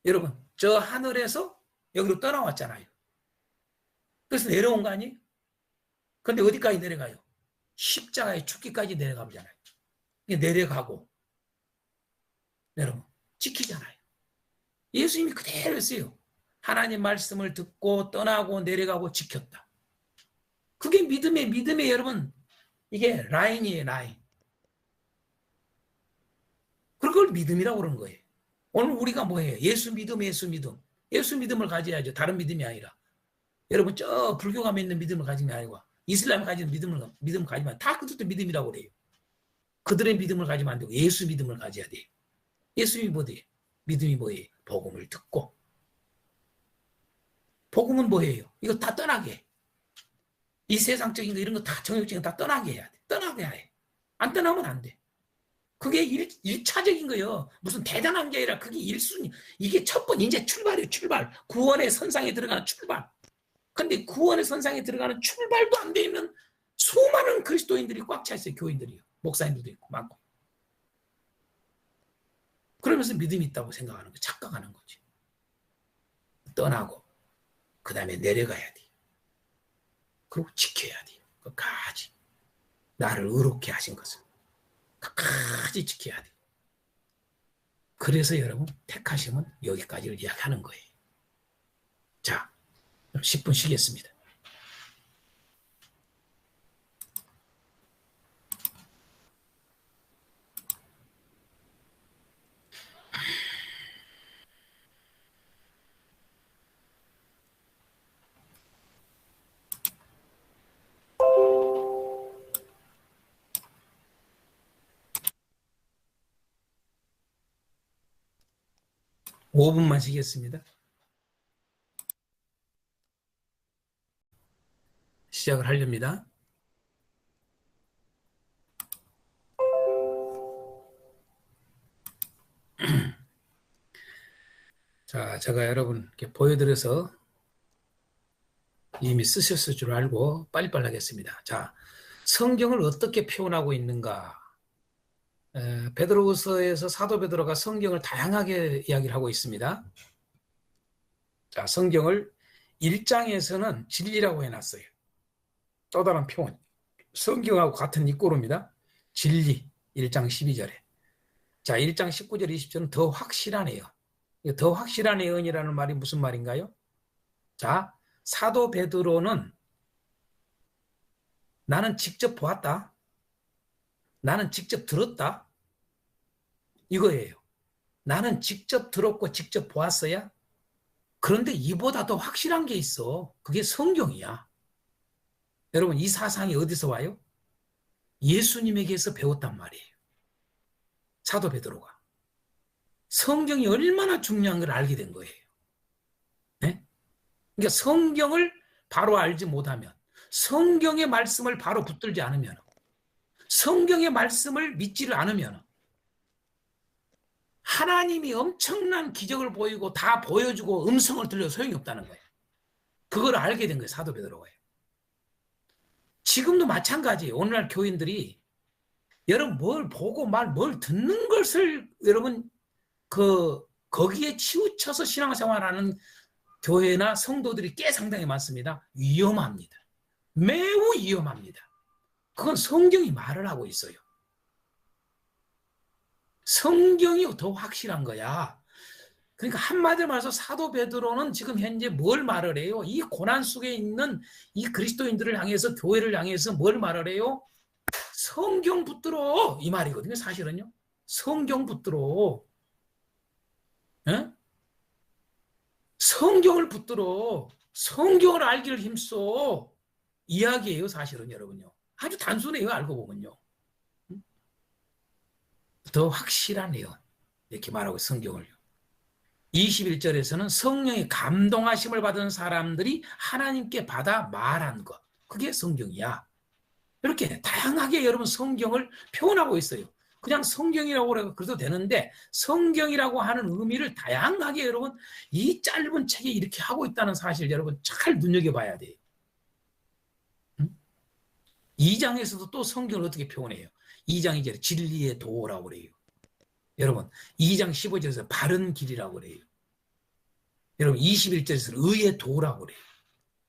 여러분, 저 하늘에서 여기로 떠나왔잖아요. 그래서 내려온 거 아니에요? 근데 어디까지 내려가요? 십자가의 죽기까지 내려가 보잖아요. 내려가고, 여러분, 지키잖아요. 예수님이 그대로 했어요. 하나님 말씀을 듣고 떠나고 내려가고 지켰다. 그게 믿음의 여러분, 이게 라인이에요, 라인. 그걸 믿음이라고 그러는 거예요. 오늘 우리가 뭐예요? 예수 믿음, 예수 믿음. 예수 믿음을 가져야죠. 다른 믿음이 아니라. 여러분 저 불교가 믿는 믿음을 가진 게 아니고 이슬람이 가지는 믿음을 가지면 다 그것도 믿음이라고 그래요. 그들의 믿음을 가지면 안 되고 예수 믿음을 가져야 돼요. 예수님이 뭐예요? 믿음이 뭐예요? 복음을 듣고. 복음은 뭐예요? 이거 다 떠나게. 이 세상적인 거 이런 거 다 정욕적인 거 다 떠나게 해야 돼. 떠나게 해. 안 떠나면 안 돼. 그게 일차적인 거예요. 무슨 대단한 게 아니라 그게 1순위. 이게 첫 번, 이제 출발이에요. 출발. 구원의 선상에 들어가는 출발. 근데 구원의 선상에 들어가는 출발도 안 돼 있는 수많은 그리스도인들이 꽉 차 있어요. 교인들이요. 목사님들도 있고 많고. 그러면서 믿음이 있다고 생각하는 거, 착각하는 거지. 떠나고 그 다음에 내려가야 돼. 그리고 지켜야 돼. 끝까지. 나를 의롭게 하신 것을 끝까지 지켜야 돼. 그래서 여러분 택하심은 여기까지를 이야기하는 거예요. 자, 10분 쉬겠습니다. (5분만) 쉬겠습니다. 시작을 하렵니다. 자, 제가 여러분 이렇게 보여드려서 이미 쓰셨을 줄 알고 빨리빨리 하겠습니다. 자, 성경을 어떻게 표현하고 있는가? 베드로후서에서 사도 베드로가 성경을 다양하게 이야기를 하고 있습니다. 자, 성경을 1장에서는 진리라고 해놨어요. 또 다른 표현. 성경하고 같은 이꼬르입니다. 진리, 1장 12절에. 자, 1장 19절, 20절은 더 확실한 예언. 더 확실한 예언이라는 말이 무슨 말인가요? 자, 사도 베드로는 나는 직접 보았다. 나는 직접 들었다. 이거예요. 나는 직접 들었고 직접 보았어야. 그런데 이보다 더 확실한 게 있어. 그게 성경이야. 여러분, 이 사상이 어디서 와요? 예수님에게서 배웠단 말이에요. 사도 베드로가. 성경이 얼마나 중요한 걸 알게 된 거예요. 네? 그러니까 성경을 바로 알지 못하면, 성경의 말씀을 바로 붙들지 않으면, 성경의 말씀을 믿지를 않으면 하나님이 엄청난 기적을 보이고 다 보여주고 음성을 들려도 소용이 없다는 거예요. 그걸 알게 된 거예요. 사도 베드로가. 지금도 마찬가지예요. 오늘날 교인들이 여러분 뭘 보고 뭘 듣는 것을 여러분 거기에 치우쳐서 신앙생활하는 교회나 성도들이 꽤 상당히 많습니다. 위험합니다. 매우 위험합니다. 그건 성경이 말을 하고 있어요. 성경이 더 확실한 거야. 그러니까 한마디로 말해서 사도 베드로는 지금 현재 뭘 말을 해요? 이 고난 속에 있는 이 그리스도인들을 향해서, 교회를 향해서 뭘 말을 해요? 성경 붙들어, 이 말이거든요. 사실은요. 성경 붙들어. 에? 성경을 붙들어. 성경을 알기를 힘써. 이야기예요. 사실은 여러분요. 아주 단순해요. 알고 보면요. 더 확실한 예언. 이렇게 말하고 성경을요. 21절에서는 성령의 감동하심을 받은 사람들이 하나님께 받아 말한 것. 그게 성경이야. 이렇게 다양하게 여러분 성경을 표현하고 있어요. 그냥 성경이라고 그래도 되는데 성경이라고 하는 의미를 다양하게 여러분 이 짧은 책에 이렇게 하고 있다는 사실 여러분 잘 눈여겨봐야 돼요. 2장에서도 또 성경을 어떻게 표현해요? 2장 이제 진리의 도라고 그래요. 여러분 2장 15절에서 바른 길이라고 그래요. 여러분 21절에서 의의 도라고 그래요.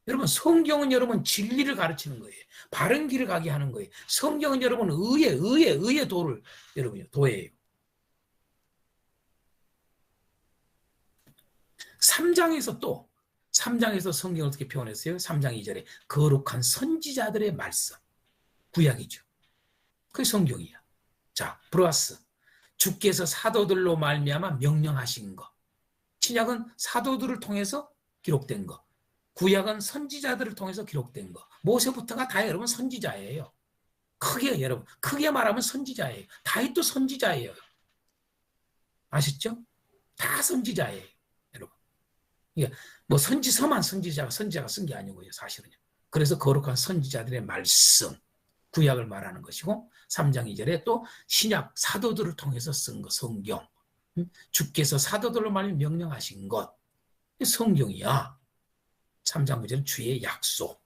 여러분 성경은 여러분 진리를 가르치는 거예요. 바른 길을 가게 하는 거예요. 성경은 여러분 의의 도를 여러분 도예요. 3장에서 성경을 어떻게 표현했어요? 3장 2절에 거룩한 선지자들의 말씀. 구약이죠. 그게 성경이야. 자, 브라스. 주께서 사도들로 말미암아 명령하신 것. 신약은 사도들을 통해서 기록된 것. 구약은 선지자들을 통해서 기록된 것. 모세부터가 다 여러분 선지자예요. 크게 여러분, 크게 말하면 선지자예요. 다윗도 선지자예요. 아셨죠? 다 선지자예요, 여러분. 이게 뭐 선지서만 선지자가 쓴 게 아니고요, 사실은요. 그래서 거룩한 선지자들의 말씀, 구약을 말하는 것이고 3장 2절에 또 신약 사도들을 통해서 쓴 것, 성경. 주께서 사도들로 말미 명령하신 것, 성경이야. 3장 9절은 주의 약속.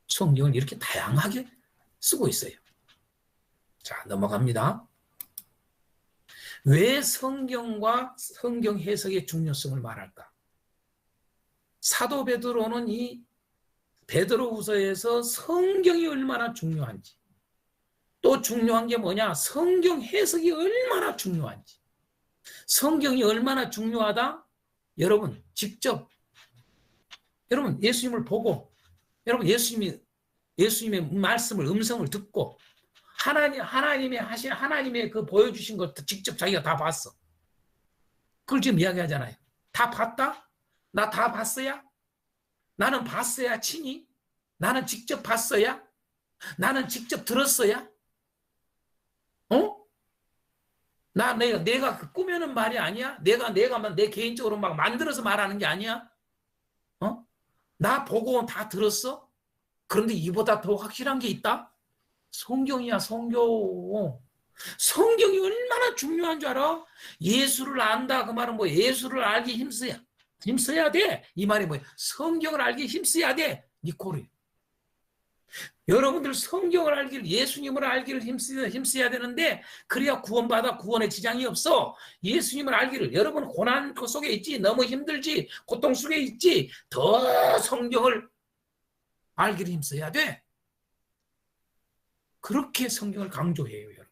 성경을 이렇게 다양하게 쓰고 있어요. 자, 넘어갑니다. 왜 성경과 성경 해석의 중요성을 말할까? 사도 베드로는 이 베드로후서에서 성경이 얼마나 중요한지, 또 중요한 게 뭐냐? 성경 해석이 얼마나 중요한지. 성경이 얼마나 중요하다? 여러분 직접 여러분 예수님을 보고, 여러분 예수님의 말씀을, 음성을 듣고 하나님의 그 보여주신 것도 직접 자기가 다 봤어. 그걸 지금 이야기하잖아요. 다 봤다? 나 다 봤어야? 나는 봤어야 치니? 나는 직접 봤어야? 나는 직접 들었어야? 어? 내가 그 꾸며는 말이 아니야? 내가 내 개인적으로 막 만들어서 말하는 게 아니야? 어? 나 보고 다 들었어? 그런데 이보다 더 확실한 게 있다? 성경이야, 성경. 성경이 얼마나 중요한 줄 알아? 예수를 안다. 그 말은 뭐 예수를 알기 힘써야 돼. 이 말이 뭐야? 성경을 알기 힘써야 돼. 니코르. 여러분들 성경을 알기를, 예수님을 알기를 힘써야 되는데, 그래야 구원받아. 구원에 지장이 없어. 예수님을 알기를, 여러분 고난 속에 있지, 너무 힘들지, 고통 속에 있지, 더 성경을 알기를 힘써야 돼. 그렇게 성경을 강조해요, 여러분.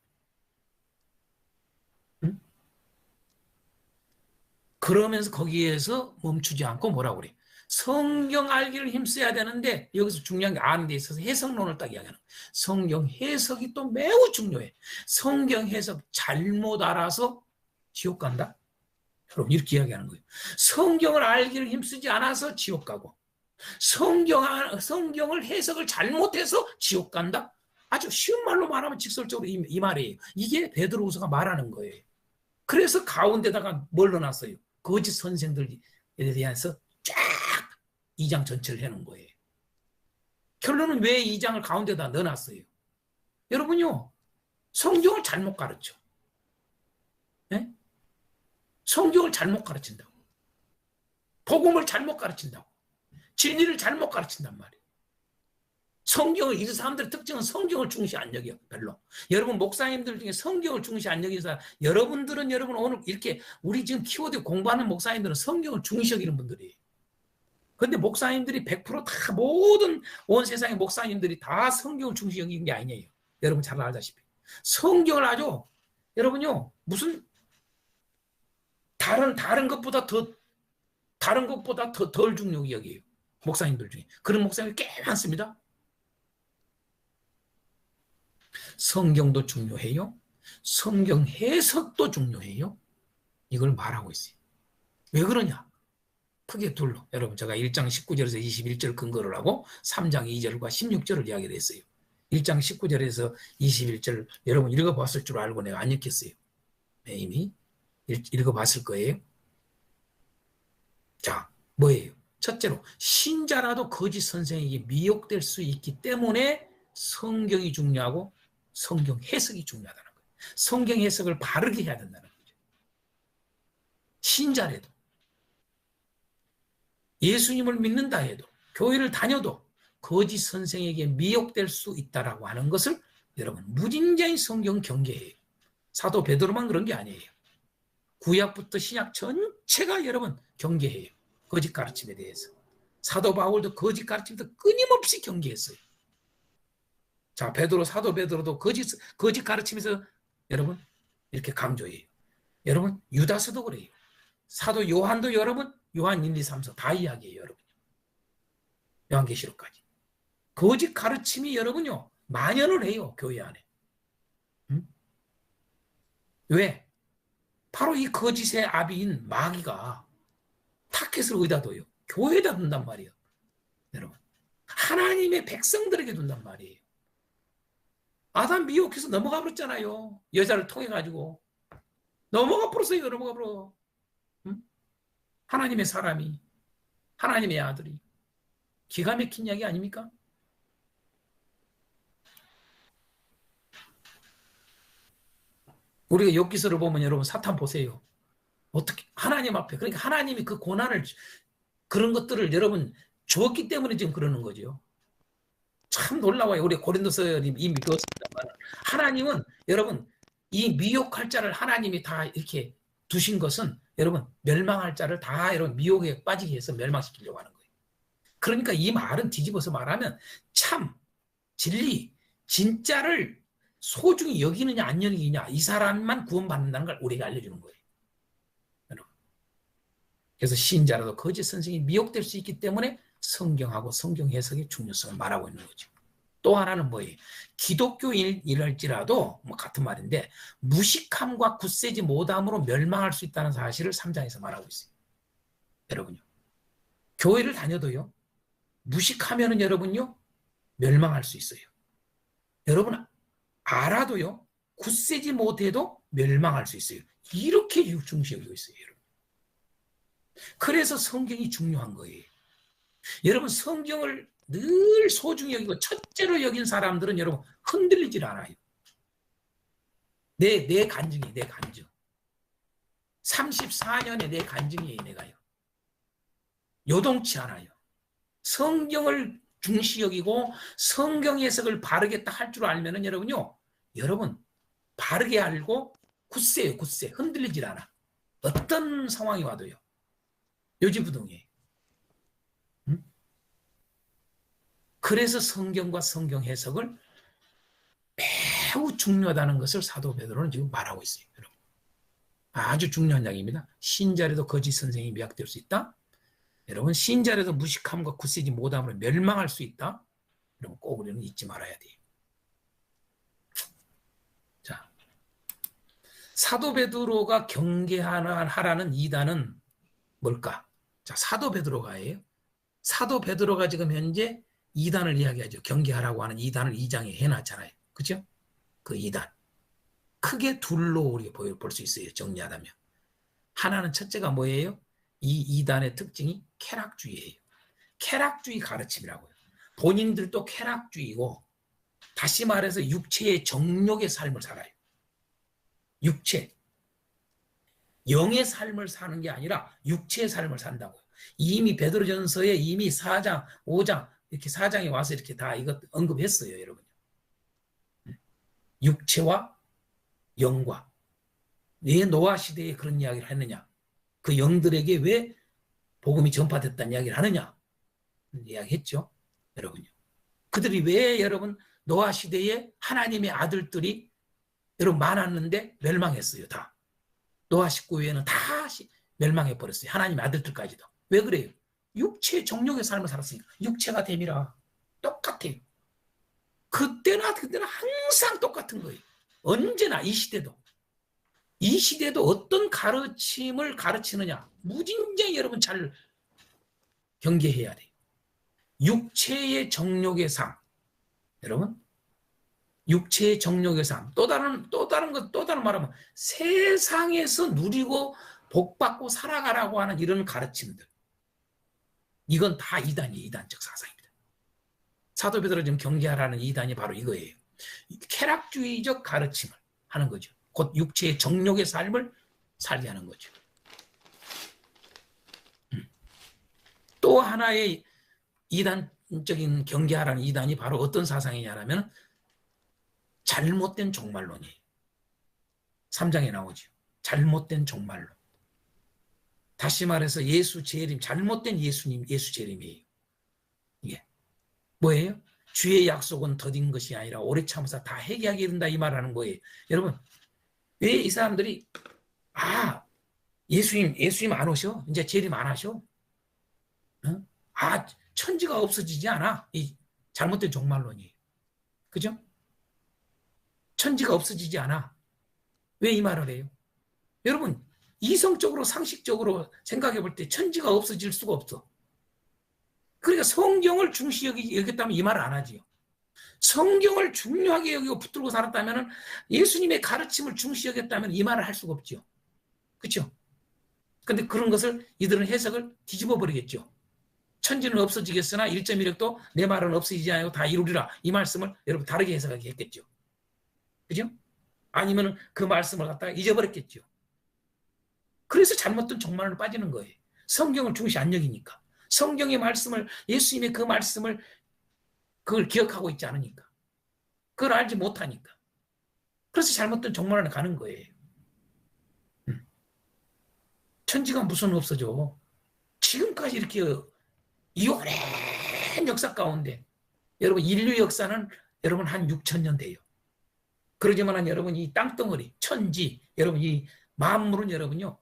응? 그러면서 거기에서 멈추지 않고 뭐라고 그래? 성경 알기를 힘써야 되는데, 여기서 중요한 게 아는 데 있어서 해석론을 딱 이야기하는 거예요. 성경 해석이 또 매우 중요해. 성경 해석 잘못 알아서 지옥 간다? 여러분 이렇게 이야기하는 거예요. 성경을 알기를 힘쓰지 않아서 지옥 가고, 성경을 해석을 잘못해서 지옥 간다? 아주 쉬운 말로 말하면 직설적으로 이 말이에요. 이게 베드로후서가 말하는 거예요. 그래서 가운데다가 뭘 넣어놨어요? 거짓 선생들에 대해서 쫙 2장 전체를 해놓은 거예요. 결론은 왜 2장을 가운데다 넣어놨어요? 여러분요, 성경을 잘못 가르쳐. 네? 성경을 잘못 가르친다고. 복음을 잘못 가르친다고. 진리를 잘못 가르친단 말이에요. 성경을, 이 사람들의 특징은 성경을 중시 안 여겨, 별로. 여러분, 목사님들 중에 성경을 중시 안 여기서, 여러분들은 여러분 오늘 이렇게, 우리 지금 키워드 공부하는 목사님들은 성경을 중시 여기는 분들이에요. 근데 목사님들이 100%다 모든 온 세상의 목사님들이 다 성경을 중시 여기는 게 아니에요. 여러분 잘 알다시피. 성경을 아주, 여러분요, 무슨, 다른 것보다 덜 중요히 여기에요. 목사님들 중에. 그런 목사님이 꽤 많습니다. 성경도 중요해요. 성경 해석도 중요해요. 이걸 말하고 있어요. 왜 그러냐? 크게 둘로. 여러분, 제가 1장 19절에서 21절 근거를 하고 3장 2절과 16절을 이야기를 했어요. 1장 19절에서 21절 여러분 읽어봤을 줄 알고 내가 안 읽겠어요. 네, 이미 읽어봤을 거예요. 자, 뭐예요? 첫째로 신자라도 거짓 선생에게 미혹될 수 있기 때문에 성경이 중요하고 성경 해석이 중요하다는 거예요. 성경 해석을 바르게 해야 된다는 거죠. 신자라도, 예수님을 믿는다 해도, 교회를 다녀도 거짓 선생에게 미혹될 수 있다라고 하는 것을 여러분 무진자인 성경 경계예요. 사도 베드로만 그런 게 아니에요. 구약부터 신약 전체가 여러분 경계해요. 거짓 가르침에 대해서. 사도 바울도 거짓 가르침도 끊임없이 경계했어요. 자, 사도 베드로도 거짓 가르침에서 여러분 이렇게 강조해요. 여러분 유다서도 그래요. 사도 요한도 여러분 요한 1, 2, 3, 4 다 이야기해요. 여러분 요한계시록까지. 거짓 가르침이 여러분요 만연을 해요. 교회 안에. 응? 왜? 바로 이 거짓의 아비인 마귀가 타켓을 어디다 둬요? 교회에다 둔단 말이에요. 여러분, 하나님의 백성들에게 둔단 말이에요. 아담 미혹해서 넘어가 버렸잖아요. 여자를 통해 가지고 넘어가 버렸어요. 넘어가 버려. 응? 하나님의 사람이, 하나님의 아들이. 기가 막힌 이야기 아닙니까? 우리가 욥기서를 보면 여러분 사탄 보세요. 어떻게 하나님 앞에, 그러니까 하나님이 그 고난을, 그런 것들을 여러분 주었기 때문에 지금 그러는 거죠. 참 놀라워요. 우리 고린도서 이미 배웠습니다만 하나님은 여러분 이 미혹할 자를 하나님이 다 이렇게 두신 것은 여러분 멸망할 자를 다 여러분 미혹에 빠지게 해서 멸망시키려고 하는 거예요. 그러니까 이 말은 뒤집어서 말하면 참, 진리, 진짜를 소중히 여기느냐 안 여기느냐, 이 사람만 구원받는다는 걸 우리가 알려주는 거예요. 여러분. 그래서 신자라도 거짓 선생이 미혹될 수 있기 때문에 성경하고 성경 해석의 중요성을 말하고 있는 거죠. 또 하나는 뭐예요? 기독교인이랄지라도 뭐 같은 말인데 무식함과 굳세지 못함으로 멸망할 수 있다는 사실을 3장에서 말하고 있어요. 여러분요. 교회를 다녀도요. 무식하면은 여러분요. 멸망할 수 있어요. 여러분 알아도요. 굳세지 못해도 멸망할 수 있어요. 이렇게 중시 여기고 있어요. 여러분. 그래서 성경이 중요한 거예요. 여러분 성경을 늘 소중히 여기고 첫째로 여긴 사람들은 여러분 흔들리질 않아요. 내 간증이 내 간증. 34년의 내 간증이에요. 내가요. 요동치 않아요. 성경을 중시 여기고 성경 해석을 바르게 딱 할 줄 알면은 여러분요. 여러분 바르게 알고 굳세요. 굳세. 흔들리질 않아. 어떤 상황이 와도요. 요지부동이에요. 응? 그래서 성경과 성경 해석을 매우 중요하다는 것을 사도 베드로는 지금 말하고 있어요. 여러분. 아주 중요한 이야기입니다. 신자라도 거짓 선생이 미학될 수 있다. 여러분 신자라도 무식함과 굳세지 못함으로 멸망할 수 있다. 여러분 꼭 우리는 잊지 말아야 돼요. 자, 사도 베드로가 경계하라는 이단은 뭘까? 자, 사도 베드로가예요. 사도 베드로가 지금 현재 이단을 이야기하죠. 경계하라고 하는 이단을 2장에 해놨잖아요. 그죠? 그 이단. 크게 둘로 우리가 볼 수 있어요. 정리하자면. 하나는 첫째가 뭐예요? 이 이단의 특징이 쾌락주의예요. 쾌락주의 가르침이라고요. 본인들도 쾌락주의고 다시 말해서 육체의 정욕의 삶을 살아요. 육체. 영의 삶을 사는 게 아니라 육체의 삶을 산다고요. 이미 베드로전서에 이미 4장, 5장 이렇게 4장에 와서 이렇게 다 이것 언급했어요, 여러분. 육체와 영과. 왜 노아 시대에 그런 이야기를 했느냐? 그 영들에게 왜 복음이 전파됐다는 이야기를 하느냐? 이야기했죠, 여러분요. 그들이 왜 여러분 노아 시대에 하나님의 아들들이 여러분 많았는데 멸망했어요, 다. 노아 식구 외에는 다 멸망해버렸어요. 하나님의 아들들까지도. 왜 그래요? 육체 정욕의 삶을 살았으니까. 육체가 됨이라 똑같아요. 그때나 항상 똑같은 거예요. 언제나 이 시대도. 이 시대도 어떤 가르침을 가르치느냐. 무진장히 여러분 잘 경계해야 돼요. 육체의 정욕의 삶. 여러분 육체의 정욕의 삶. 또 다른 말하면 세상에서 누리고 복받고 살아가라고 하는 이런 가르침들. 이건 다 이단이에요. 이단적 사상입니다. 사도 베드로 지금 경계하라는 이단이 바로 이거예요. 쾌락주의적 가르침을 하는 거죠. 곧 육체의 정욕의 삶을 살게 하는 거죠. 또 하나의 이단적인 경계하라는 이단이 바로 어떤 사상이냐면 잘못된 종말론이에요. 3장에 나오죠. 잘못된 종말론. 다시 말해서 예수 재림, 잘못된 예수 재림이에요. 이게 뭐예요? 주의 약속은 더딘 것이 아니라 오래 참으사 다 회개하게 된다 이 말하는 거예요. 여러분 왜 이 사람들이 예수님 안 오셔? 이제 재림 안 하셔? 천지가 없어지지 않아. 이 잘못된 종말론이에요. 그죠? 천지가 없어지지 않아. 왜 이 말을 해요? 여러분 이성적으로 상식적으로 생각해 볼 때 천지가 없어질 수가 없어. 그러니까 성경을 중시 여겼다면 이 말을 안 하지요. 성경을 중요하게 여기고 붙들고 살았다면 예수님의 가르침을 중시 여겼다면 이 말을 할 수가 없죠. 그렇죠? 근데 그런 것을 이들은 해석을 뒤집어 버리겠죠. 천지는 없어지겠으나 1.1획도 내 말은 없어지지 않고 다 이루리라. 이 말씀을 여러분 다르게 해석하게 했겠죠. 그죠? 아니면 그 말씀을 갖다가 잊어버렸겠죠. 그래서 잘못된 종말로 빠지는 거예요. 성경을 중시 안 여기니까. 성경의 말씀을, 예수님의 그 말씀을 그걸 기억하고 있지 않으니까. 그걸 알지 못하니까. 그래서 잘못된 종말로 가는 거예요. 천지가 무슨 없어져. 지금까지 이렇게 이 오랜 역사 가운데 여러분 인류 역사는 여러분 한 6천 년 돼요. 그러지만 여러분 이 땅덩어리, 천지, 여러분 이 만물은 여러분요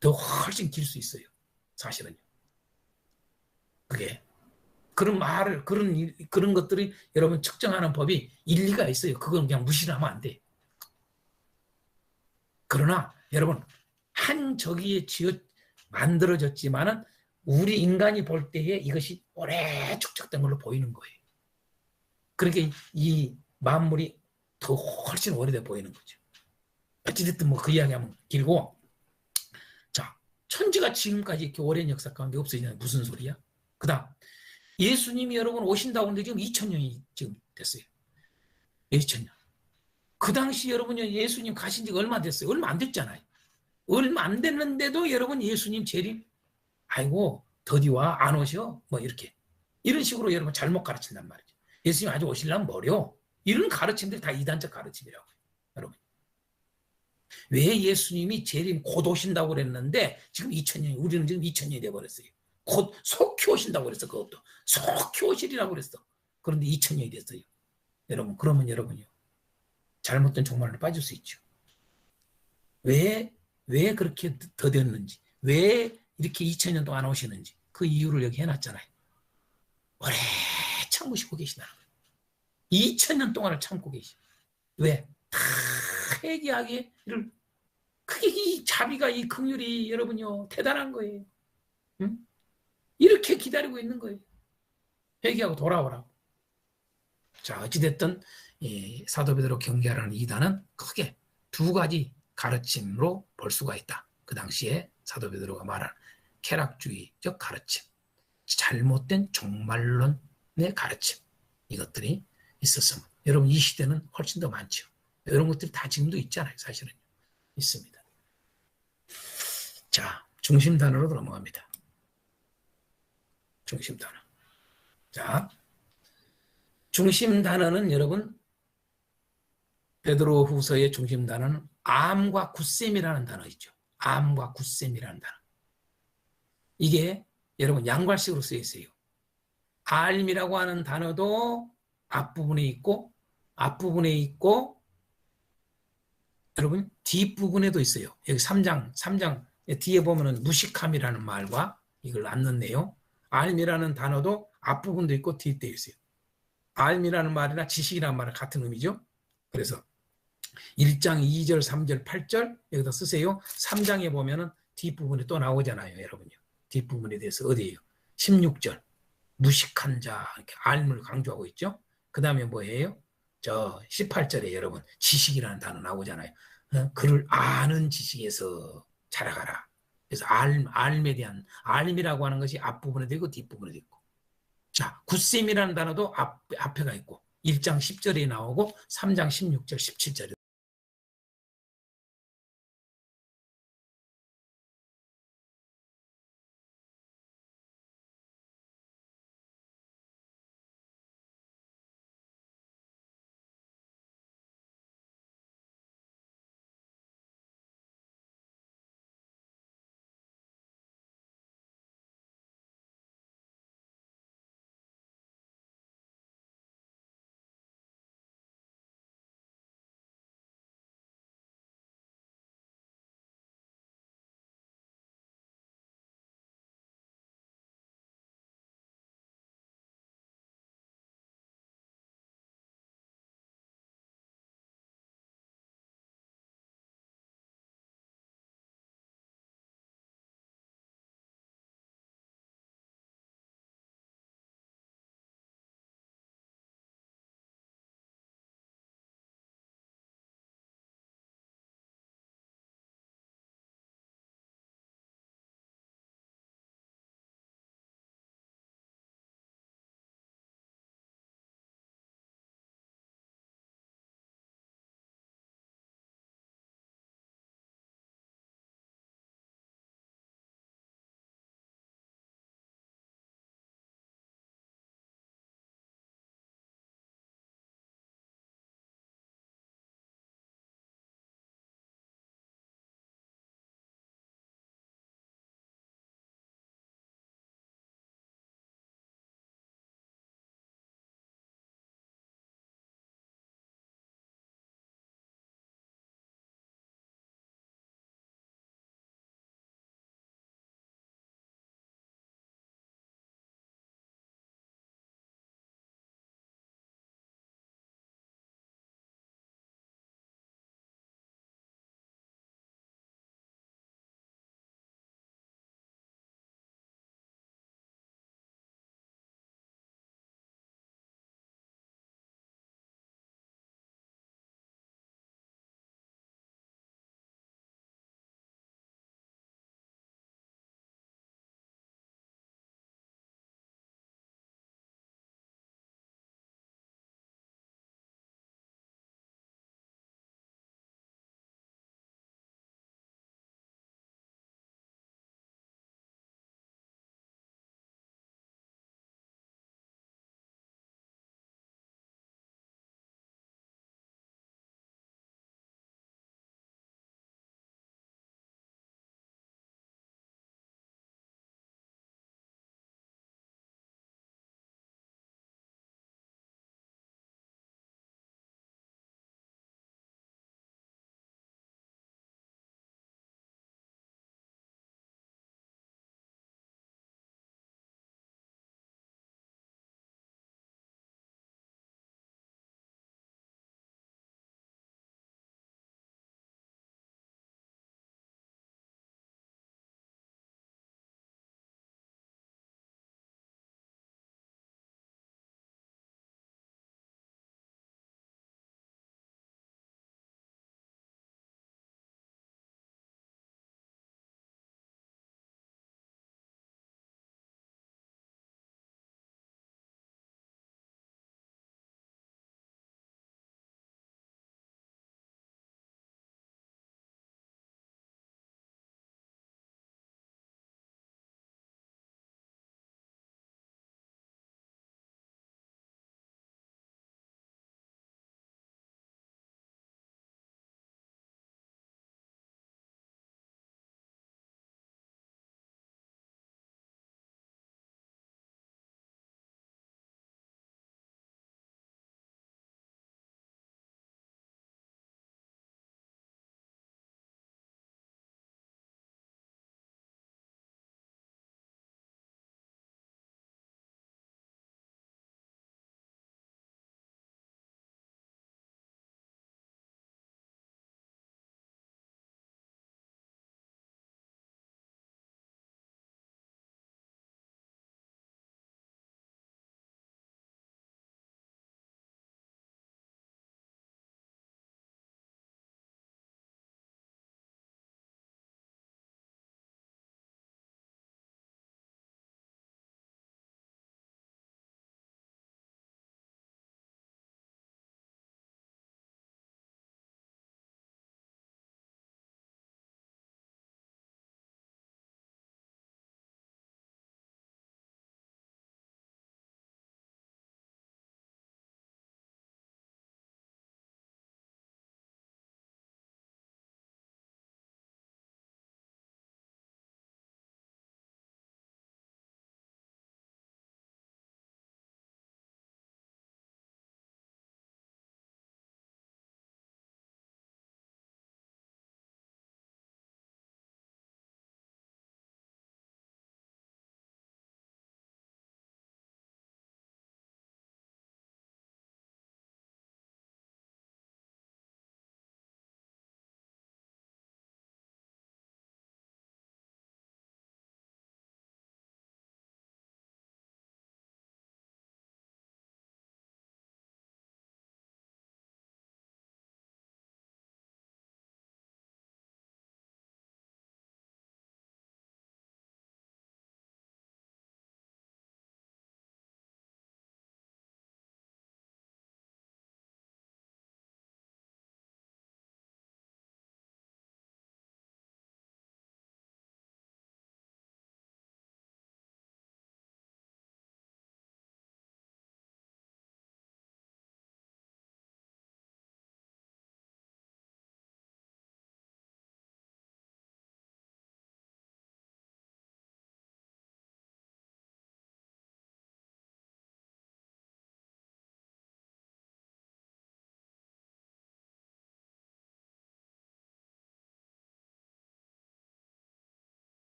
더 훨씬 길 수 있어요. 사실은요. 그게 그런 말을 그런 것들이 여러분 측정하는 법이 일리가 있어요. 그건 그냥 무시를 하면 안 돼. 그러나 여러분 한 저기에 만들어졌지만은 우리 인간이 볼 때에 이것이 오래 축적된 걸로 보이는 거예요. 그러니까 이 만물이 더 훨씬 오래돼 보이는 거죠. 어찌됐든 뭐 그 이야기하면 길고, 자, 천지가 지금까지 이렇게 오랜 역사 가운데 없어지는 무슨 소리야? 그다음 예수님이 여러분 오신다고 하는데 지금 2000년이 지금 됐어요. 2000년. 그 당시 여러분이 예수님 가신 지가 얼마 됐어요? 얼마 안 됐잖아요. 얼마 안 됐는데도 여러분 예수님 재림, 아이고 더디 와 안 오셔? 뭐 이렇게 이런 식으로 여러분 잘못 가르친단 말이죠. 예수님 아직 오시려면 멀요. 이런 가르침들이 다 이단적 가르침이라고요. 여러분. 왜 예수님이 재림 곧 오신다고 그랬는데 지금 2000년이 우리는 지금 2000년이 돼버렸어요. 곧 속히 오신다고 그랬어. 그것도 속히 오시리라고 그랬어. 그런데 2000년이 됐어요. 여러분 그러면 여러분요 잘못된 종말로 빠질 수 있죠. 왜 그렇게 더뎠는지, 왜 이렇게 2000년 동안 오시는지 그 이유를 여기 해놨잖아요. 오래 참으시고 계시다는 거예요. 2000년 동안을 참고 계시. 왜? 다 회개하기를 그게 이 자비가 이 긍휼이 여러분요 대단한 거예요. 응? 이렇게 기다리고 있는 거예요. 회개하고 돌아오라고. 자 어찌됐든 사도 베드로 경계하라는 이단은 크게 두 가지 가르침으로 볼 수가 있다. 그 당시에 사도 베드로가 말한 쾌락주의적 가르침, 잘못된 종말론의 가르침, 이것들이 있었으면 여러분 이 시대는 훨씬 더 많죠. 이런 것들이 다 지금도 있잖아요. 사실은 있습니다. 자 중심 단어로 넘어갑니다. 중심 단어. 자 중심 단어는 여러분 베드로 후서의 중심 단어는 암과 굳셈이라는 단어 있죠. 암과 굳셈이라는 단어. 이게 여러분 양괄식으로 쓰여 있어요. 알미라고 하는 단어도 앞부분에 있고 여러분 뒷부분에도 있어요. 여기 3장 뒤에 보면은 무식함이라는 말과 이걸 안 넣네요. 알미라는 단어도 앞부분도 있고 뒷에 있어요. 알미라는 말이나 지식이라는 말은 같은 의미죠. 그래서 1장 2절, 3절, 8절 여기다 쓰세요. 3장에 보면은 뒷부분에 또 나오잖아요. 여러분요. 뒷부분에 대해서 어디예요? 16절 무식한 자 이렇게 알을 강조하고 있죠. 그 다음에 뭐예요? 저 18절에 여러분 지식이라는 단어 나오잖아요. 그를 아는 지식에서 자라가라. 그래서 알에 대한 알이라고 하는 것이 앞부분에 되고 뒷부분에 있고, 자 굿셈이라는 단어도 앞에가 있고 1장 10절에 나오고 3장 16절 17절에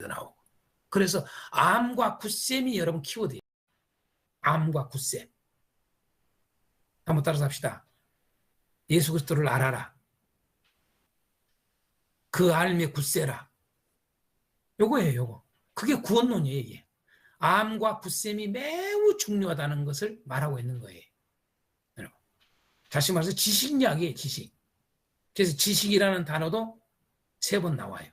나오고. 그래서 암과 굳셈이 여러분 키워드예요. 암과 굳셈. 한번 따라서 합시다. 예수 그리스도를 알아라. 그 알매 굳세라. 요거예요, 요거. 그게 구원론이에요, 이게. 암과 굳셈이 매우 중요하다는 것을 말하고 있는 거예요. 여러분. 다시 말해서 지식이야기예요, 지식. 그래서 지식이라는 단어도 3번 나와요.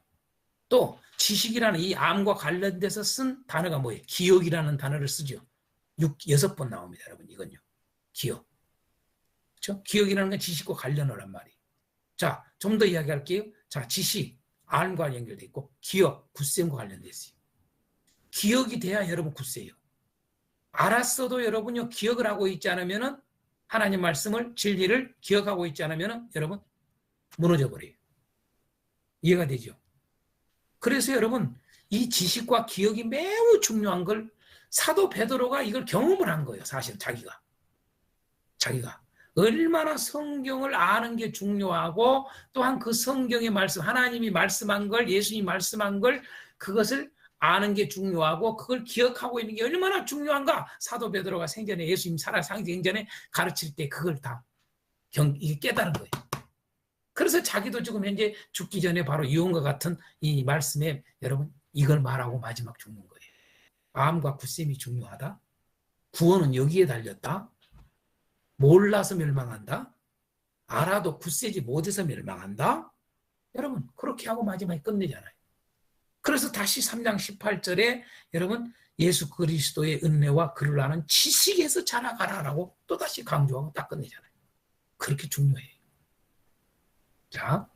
또 지식이라는 이 암과 관련돼서 쓴 단어가 뭐예요? 기억이라는 단어를 쓰죠. 6번 나옵니다, 여러분. 이건요. 기억. 그렇죠? 기억이라는 건 지식과 관련어란 말이에요. 자, 좀 더 이야기할게요. 자, 지식, 암과 연결돼 있고 기억, 굳셈과 관련돼 있어요. 기억이 돼야 여러분 굳세요. 알았어도 여러분요 기억을 하고 있지 않으면은 하나님 말씀을 진리를 기억하고 있지 않으면은 여러분 무너져 버려요. 이해가 되죠? 그래서 여러분 이 지식과 기억이 매우 중요한 걸 사도 베드로가 이걸 경험을 한 거예요. 사실 자기가 얼마나 성경을 아는 게 중요하고 또한 그 성경의 말씀 하나님이 말씀한 걸 예수님이 말씀한 걸 그것을 아는 게 중요하고 그걸 기억하고 있는 게 얼마나 중요한가 사도 베드로가 생전에 예수님 생전에 가르칠 때 그걸 다 이게 깨달은 거예요. 그래서 자기도 지금 현재 죽기 전에 바로 유언과 같은 이 말씀에 여러분 이걸 말하고 마지막 죽는 거예요. 암과 굳셈이 중요하다. 구원은 여기에 달렸다. 몰라서 멸망한다. 알아도 굳세지 못해서 멸망한다. 여러분 그렇게 하고 마지막에 끝내잖아요. 그래서 다시 3장 18절에 여러분 예수 그리스도의 은혜와 그를 아는 지식에서 자라가라라고 또다시 강조하고 딱 끝내잖아요. 그렇게 중요해요. 자,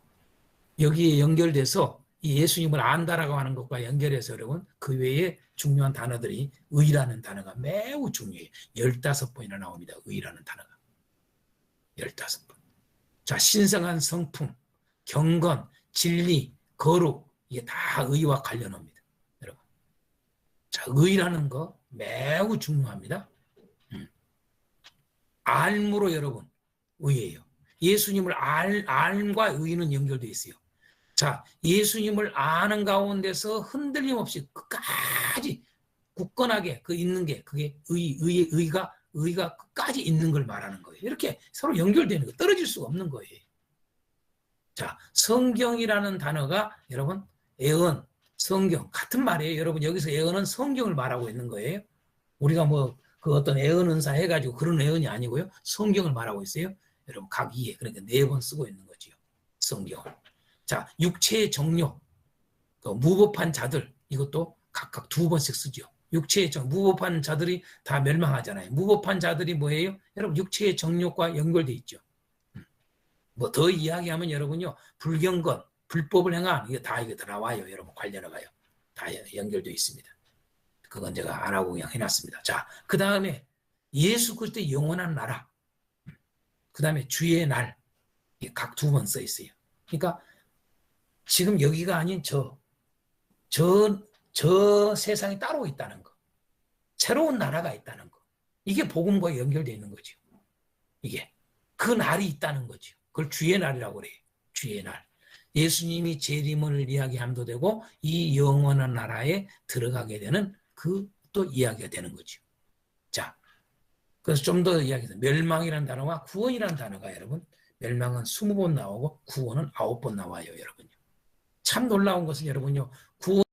여기에 연결돼서 이 예수님을 안다라고 하는 것과 연결해서 여러분 그 외에 중요한 단어들이 의라는 단어가 매우 중요해요. 15번이나 나옵니다. 의라는 단어가. 15번. 자, 신성한 성품, 경건, 진리, 거룩 이게 다 의와 관련합니다. 여러분. 자, 의라는 거 매우 중요합니다. 알므로 여러분 의예요. 예수님을 알과 의는 연결되어 있어요. 자, 예수님을 아는 가운데서 흔들림 없이 끝까지 굳건하게 그 있는 게 그게 의가 끝까지 있는 걸 말하는 거예요. 이렇게 서로 연결되는 거 떨어질 수가 없는 거예요. 자, 성경이라는 단어가 여러분 애언, 성경 같은 말이에요. 여러분 여기서 애언은 성경을 말하고 있는 거예요. 우리가 뭐 그 어떤 애언 은사 해가지고 그런 애언이 아니고요. 성경을 말하고 있어요. 여러분 각 2에 그러니까 4번 쓰고 있는 거지요. 성경을. 자, 육체의 정욕, 무법한 자들 이것도 각각 2번씩 쓰죠. 육체의 무법한 자들이 다 멸망하잖아요. 무법한 자들이 뭐예요? 여러분 육체의 정욕과 연결돼 있죠. 뭐 더 이야기하면 여러분요 불경건, 불법을 행한 이게 다 나와요. 여러분 관련해가요. 다 연결되어 있습니다. 그건 제가 안 하고 그냥 해놨습니다. 자, 그 다음에 예수 그리스도의 영원한 나라, 그 다음에 주의 날 각 2번 써 있어요. 그러니까 지금 여기가 아닌 저 세상이 따로 있다는 거. 새로운 나라가 있다는 거. 이게 복음과 연결되어 있는 거죠. 이게. 그 날이 있다는 거죠. 그걸 주의 날이라고 그래요. 주의 날. 예수님이 재림을 이야기함도 되고 이 영원한 나라에 들어가게 되는 그 또 이야기가 되는 거죠. 자, 그래서 좀 더 이야기해서 멸망이라는 단어와 구원이라는 단어가 여러분 멸망은 20번 나오고 구원은 9번 나와요. 여러분요. 참 놀라운 것은 여러분요. 구원